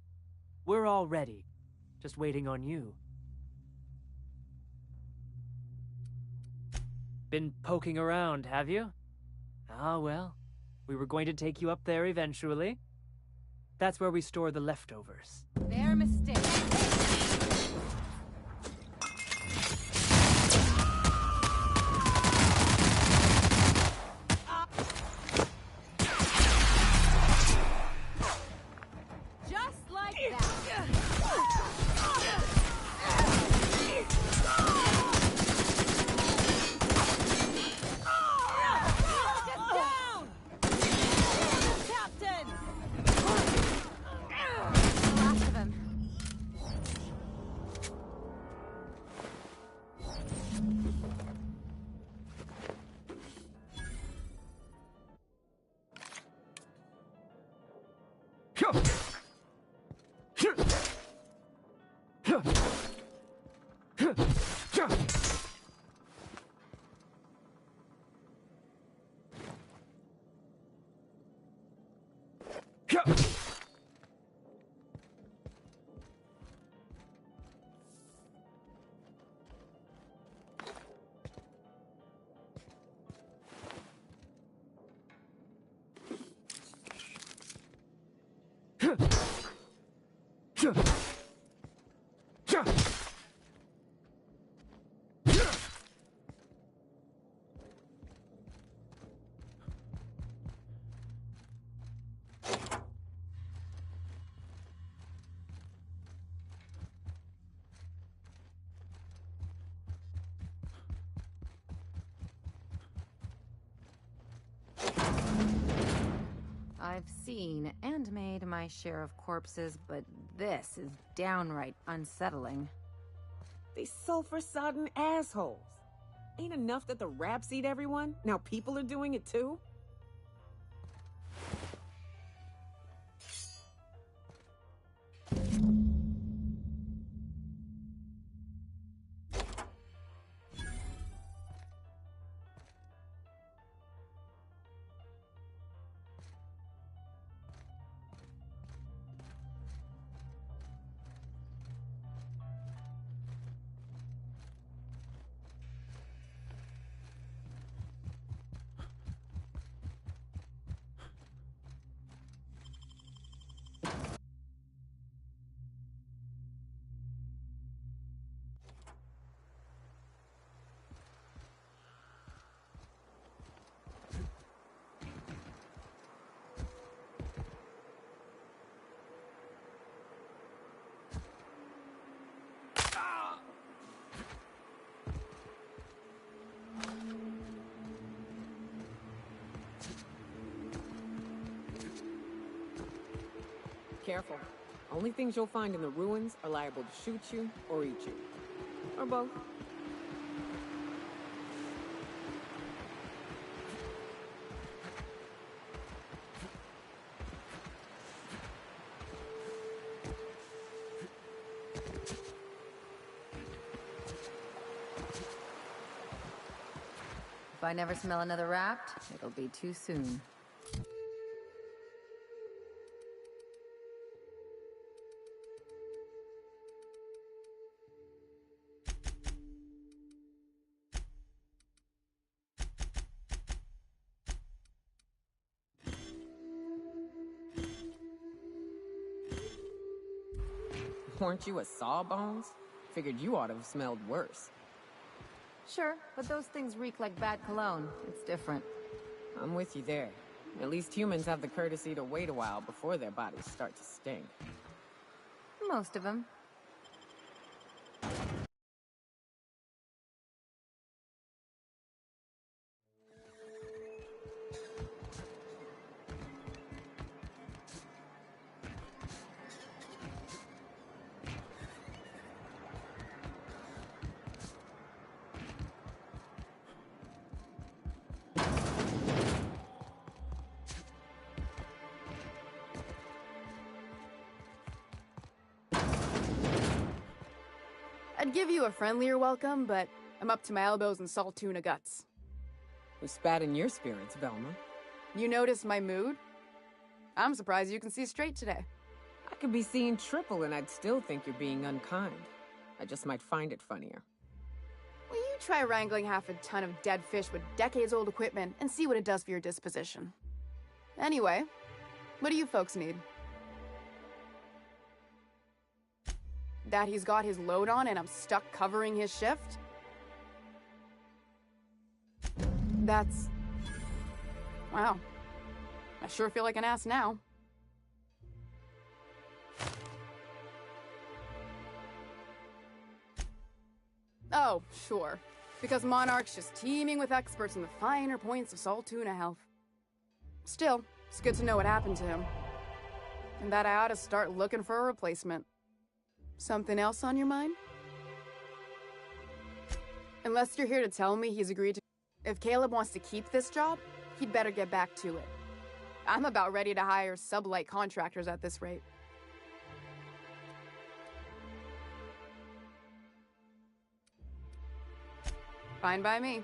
We're all ready. Just waiting on you. Been poking around, have you? Ah, well. We were going to take you up there eventually. That's where we store the leftovers. Their mistake. Just like that. I've seen and made my share of corpses, but this is downright unsettling. These sulfur-sodden assholes. Ain't enough that the raps eat everyone? Now people are doing it too? Careful. Only things you'll find in the ruins are liable to shoot you or eat you. Or both. If I never smell another rapt, it'll be too soon. Weren't you a sawbones? Figured you ought to have smelled worse. Sure, but those things reek like bad cologne. It's different. I'm with you there. At least humans have the courtesy to wait a while before their bodies start to stink. Most of them. I'd give you a friendlier welcome, but I'm up to my elbows in salt tuna guts. Who spat in your spirits, Velma? You noticed my mood? I'm surprised you can see straight today. I could be seeing triple and I'd still think you're being unkind. I just might find it funnier. Will you try wrangling half a ton of dead fish with decades-old equipment and see what it does for your disposition? Anyway, what do you folks need? That he's got his load on and I'm stuck covering his shift? That's... Wow. I sure feel like an ass now. Oh, sure. Because Monarch's just teeming with experts in the finer points of salt tuna health. Still, it's good to know what happened to him. And that I ought to start looking for a replacement. Something else on your mind? Unless you're here to tell me he's agreed to... If Caleb wants to keep this job, he'd better get back to it. I'm about ready to hire sublight contractors at this rate. Fine by me.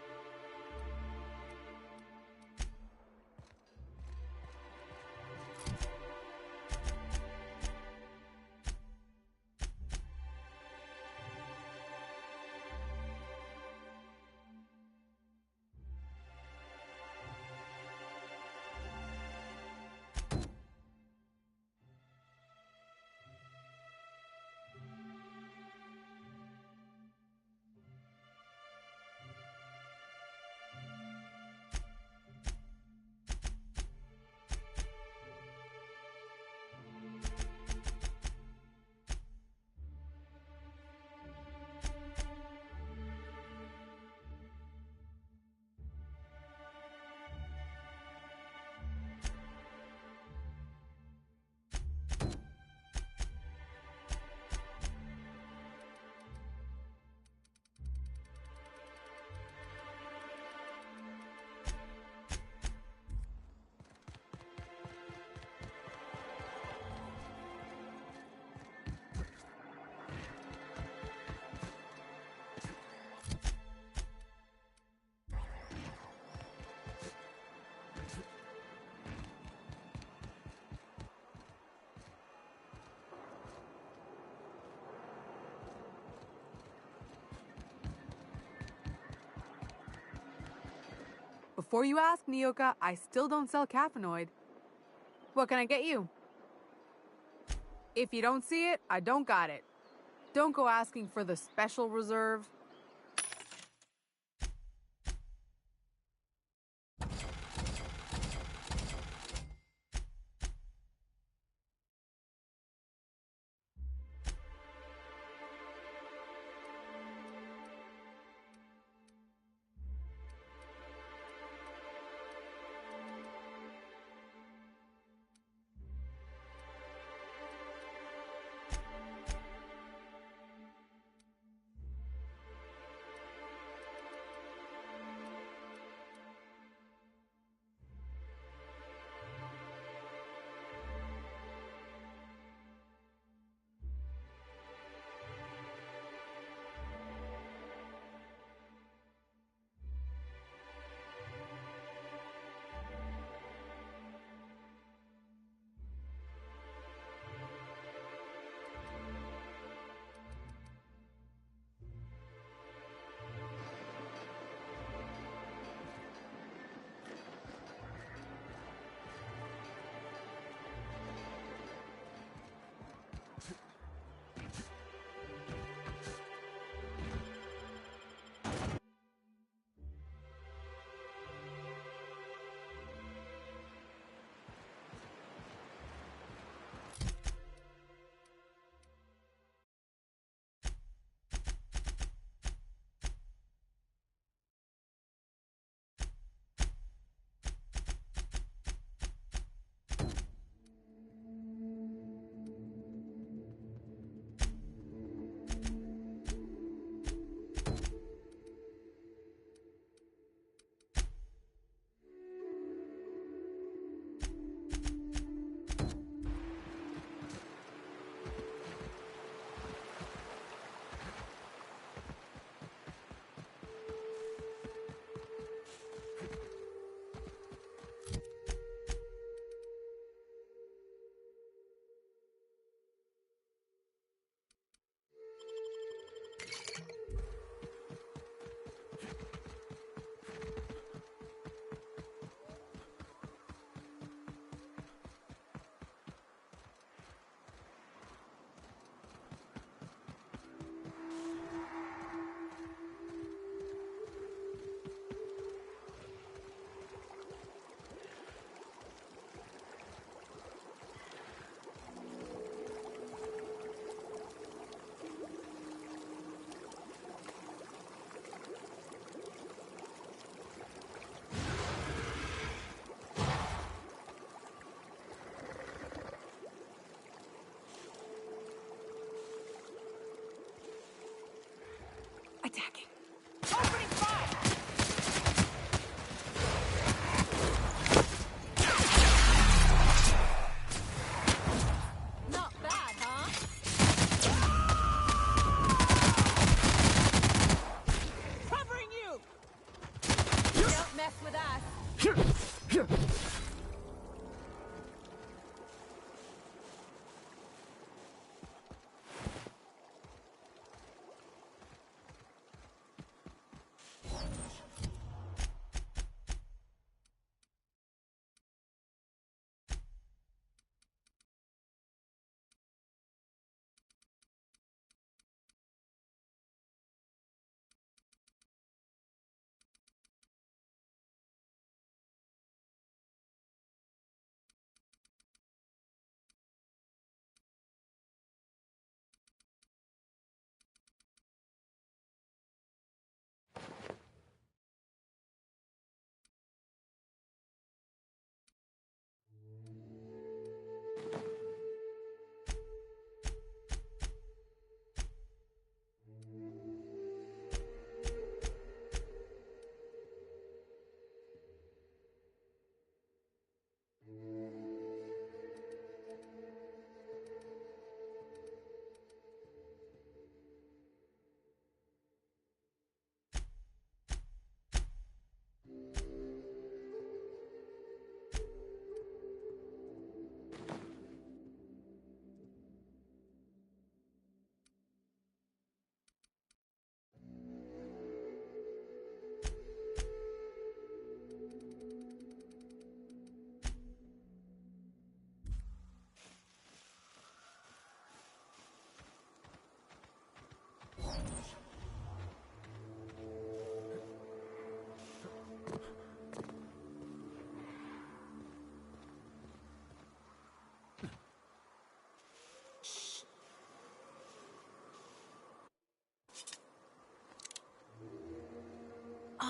before you ask, Nyoka, I still don't sell caffeinoid. What can I get you? If you don't see it, I don't got it. Don't go asking for the special reserve. Attacking. Opening fire! Not bad, huh? Covering you! Don't mess with us.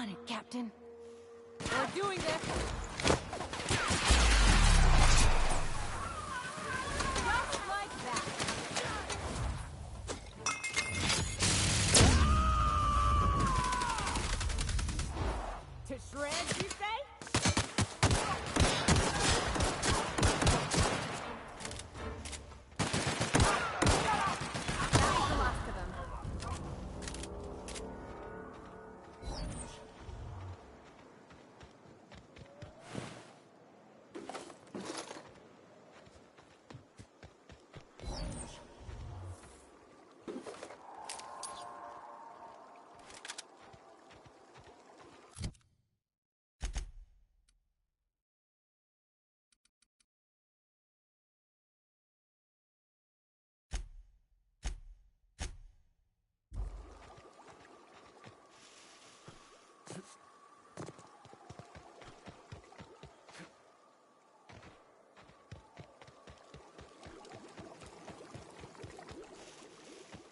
on it, Captain. We're doing this! Just like that. To shreds, you say? That's the last of them.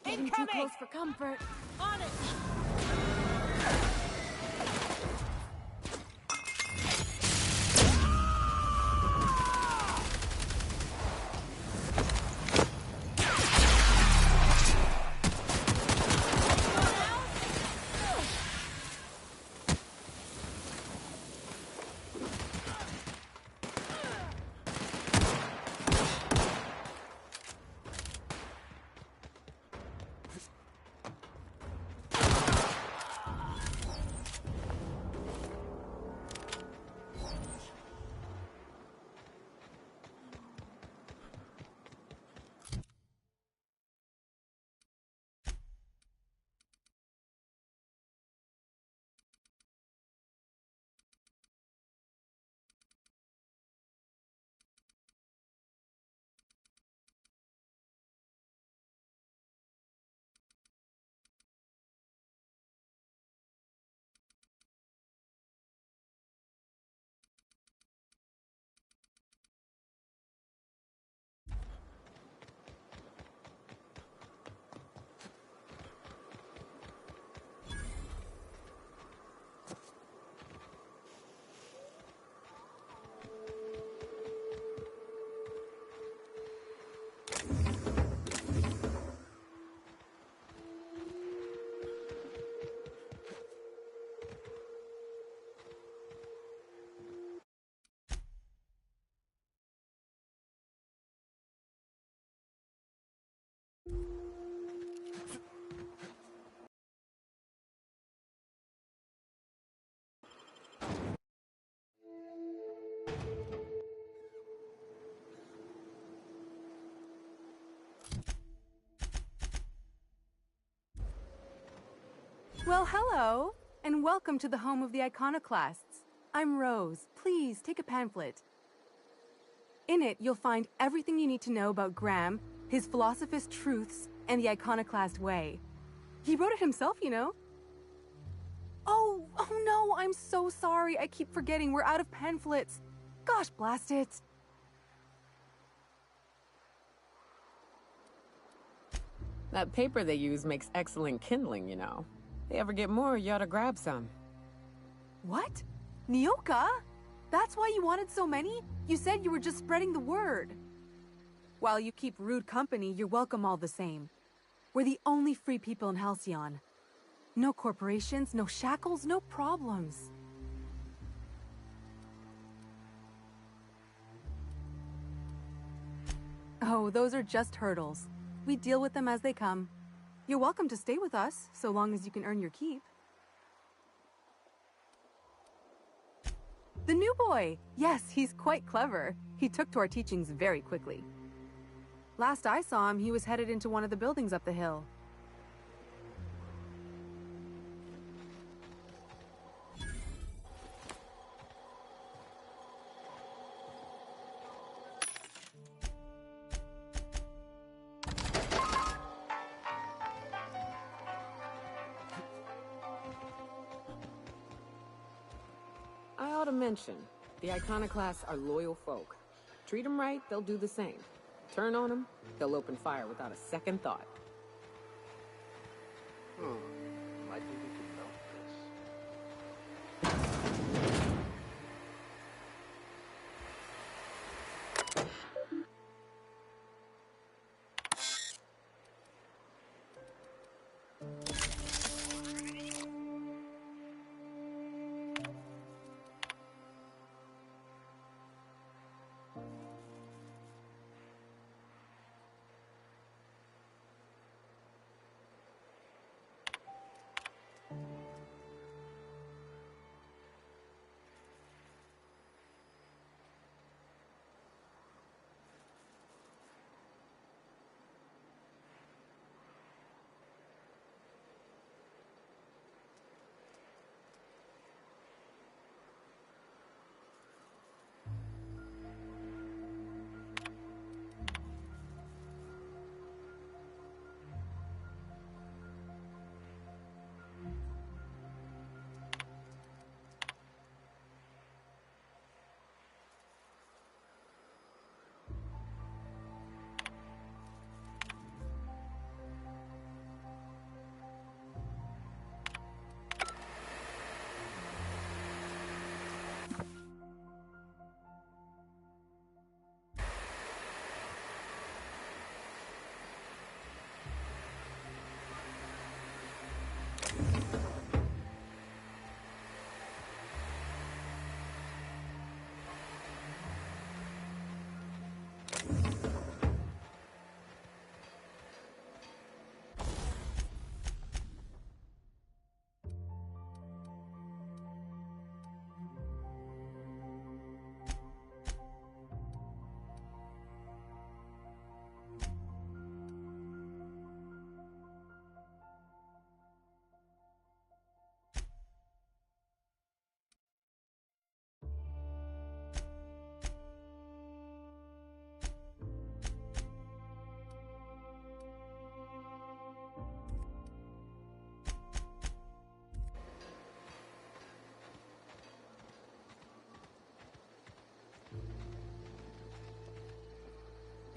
Getting too close for comfort. On it! Well, hello, and welcome to the home of the Iconoclasts. I'm Rose. Please take a pamphlet. In it, you'll find everything you need to know about Graham, his Philosophist truths, and the Iconoclast way. He wrote it himself, you know. Oh no, I'm so sorry. I keep forgetting we're out of pamphlets. Gosh, blast it. That paper they use makes excellent kindling, you know. If they ever get more, you ought to grab some. What? Nyoka? That's why you wanted so many? You said you were just spreading the word. While you keep rude company, you're welcome all the same. We're the only free people in Halcyon. No corporations, no shackles, no problems. Oh, those are just hurdles. We deal with them as they come. You're welcome to stay with us, so long as you can earn your keep. The new boy! Yes, he's quite clever. He took to our teachings very quickly. Last I saw him, he was headed into one of the buildings up the hill. I ought to mention, the Iconoclasts are loyal folk. Treat them right, they'll do the same. Turn on them, they'll open fire without a second thought. I think we can melt this.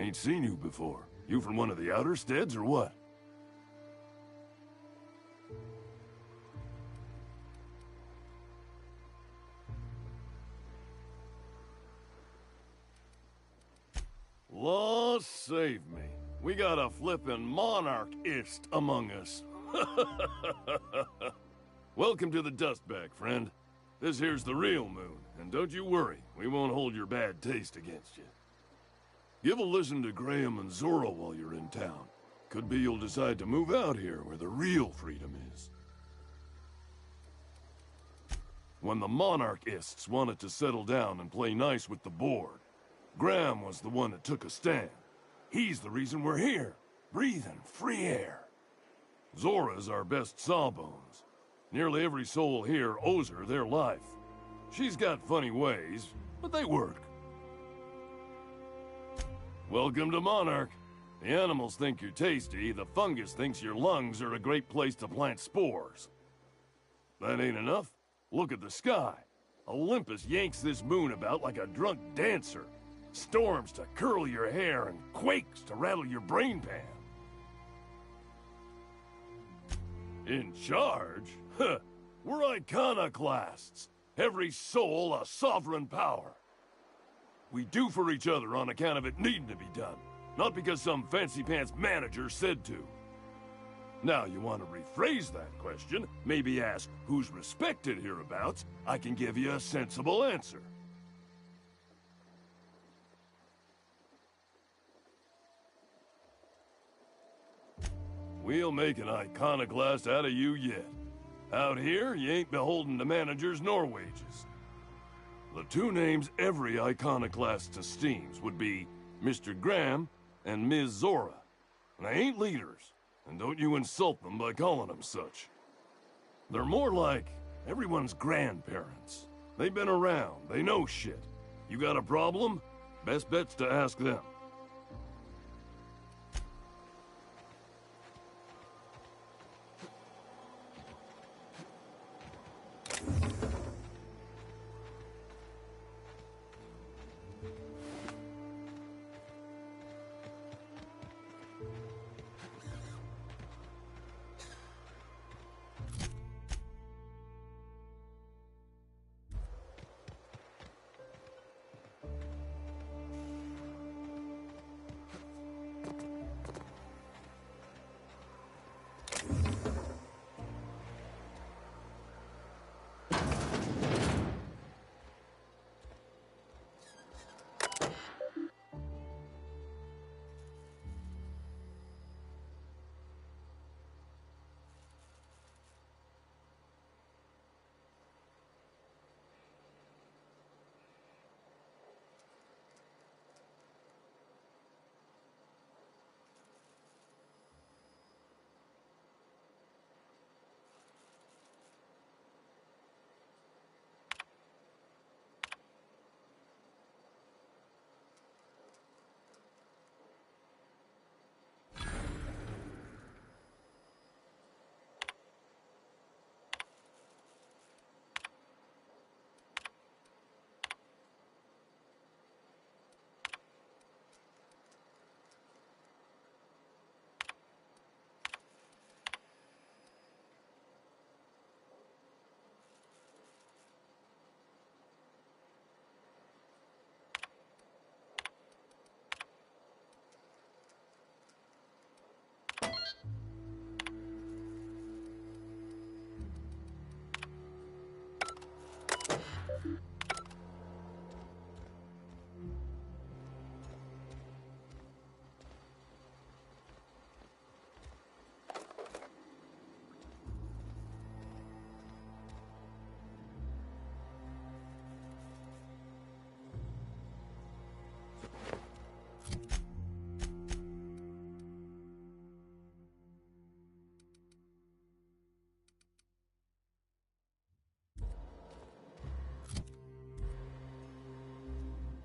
Ain't seen you before. You from one of the outer steads, or what? Law save me. We got a flippin' monarchist among us. Welcome to the Dustbag, friend. This here's the real moon, and don't you worry, we won't hold your bad taste against you. Give a listen to Graham and Zora while you're in town. Could be you'll decide to move out here where the real freedom is. When the monarchists wanted to settle down and play nice with the board, Graham was the one that took a stand. He's the reason we're here, breathing free air. Zora's our best sawbones. Nearly every soul here owes her their life. She's got funny ways, but they work. Welcome to Monarch. The animals think you're tasty, the fungus thinks your lungs are a great place to plant spores. That ain't enough? Look at the sky. Olympus yanks this moon about like a drunk dancer. Storms to curl your hair and quakes to rattle your brain pan. In charge? Huh. We're iconoclasts. Every soul a sovereign power. We do for each other on account of it needing to be done, not because some fancy-pants manager said to. Now, you want to rephrase that question, maybe ask who's respected hereabouts, I can give you a sensible answer. We'll make an iconoclast out of you yet. Out here, you ain't beholden to managers nor wages. The two names every iconoclast esteems would be Mr. Graham and Ms. Zora. And they ain't leaders, and don't you insult them by calling them such. They're more like everyone's grandparents. They've been around, they know shit. You got a problem? Best bet's to ask them.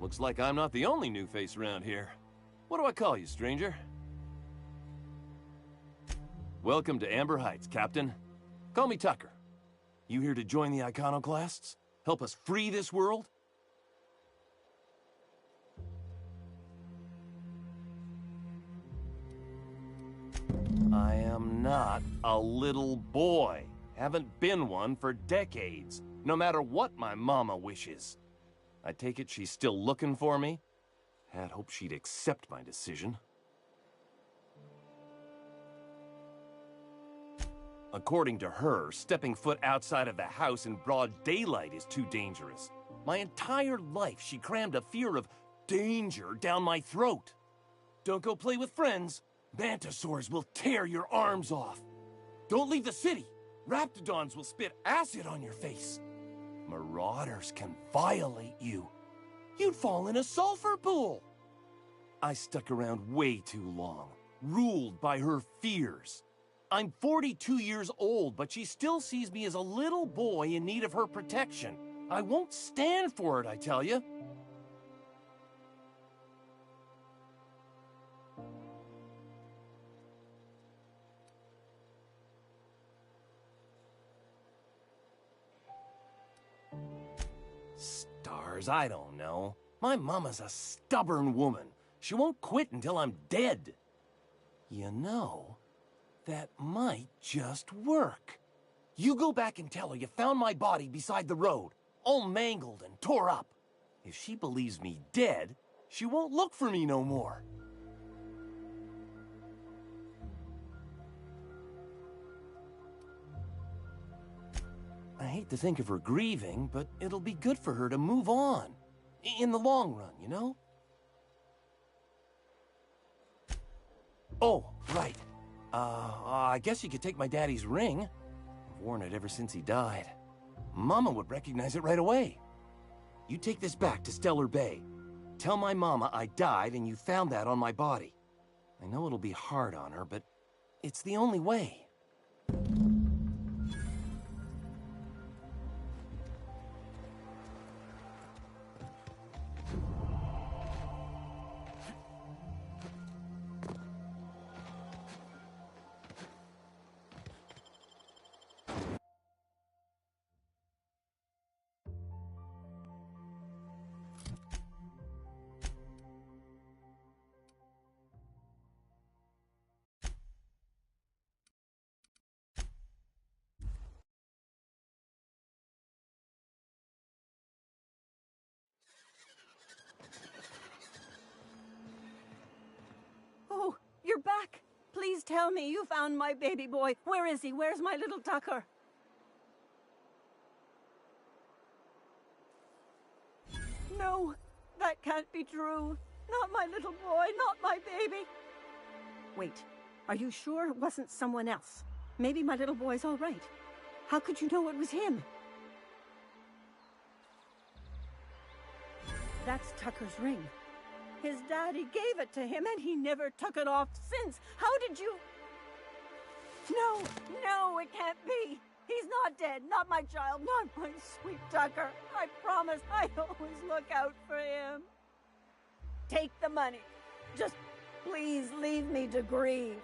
Looks like I'm not the only new face around here. What do I call you, stranger? Welcome to Amber Heights, Captain. Call me Tucker. You here to join the iconoclasts? Help us free this world? I am not a little boy. Haven't been one for decades, no matter what my mama wishes. I take it she's still looking for me? Had hoped she'd accept my decision. According to her, stepping foot outside of the house in broad daylight is too dangerous. My entire life, she crammed a fear of danger down my throat. Don't go play with friends. Mantisaurs will tear your arms off. Don't leave the city. Raptidons will spit acid on your face. Marauders can violate you. You'd fall in a sulfur pool. I stuck around way too long, ruled by her fears. I'm 42 years old, but she still sees me as a little boy in need of her protection. I won't stand for it, I tell you. Stars, I don't know. My mama's a stubborn woman. She won't quit until I'm dead. You know, that might just work. You go back and tell her you found my body beside the road, all mangled and tore up. If she believes me dead, she won't look for me no more. I hate to think of her grieving, but it'll be good for her to move on. In the long run, you know? Oh, right. I guess you could take my daddy's ring. I've worn it ever since he died. Mama would recognize it right away. You take this back to Stellar Bay. Tell my mama I died and you found that on my body. I know it'll be hard on her, but it's the only way. Oh, you're back. Please tell me you found my baby boy. Where is he? Where's my little Tucker? No, that can't be true. Not my little boy, not my baby. Wait, are you sure it wasn't someone else? Maybe my little boy's all right. How could you know it was him? That's Tucker's ring. His daddy gave it to him and he never took it off since. How did you... No, no, it can't be. He's not dead. Not my child. Not my sweet Tucker. I promise I always look out for him. Take the money. Just please leave me to grieve.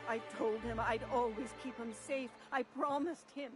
I told him I'd always keep him safe. I promised him.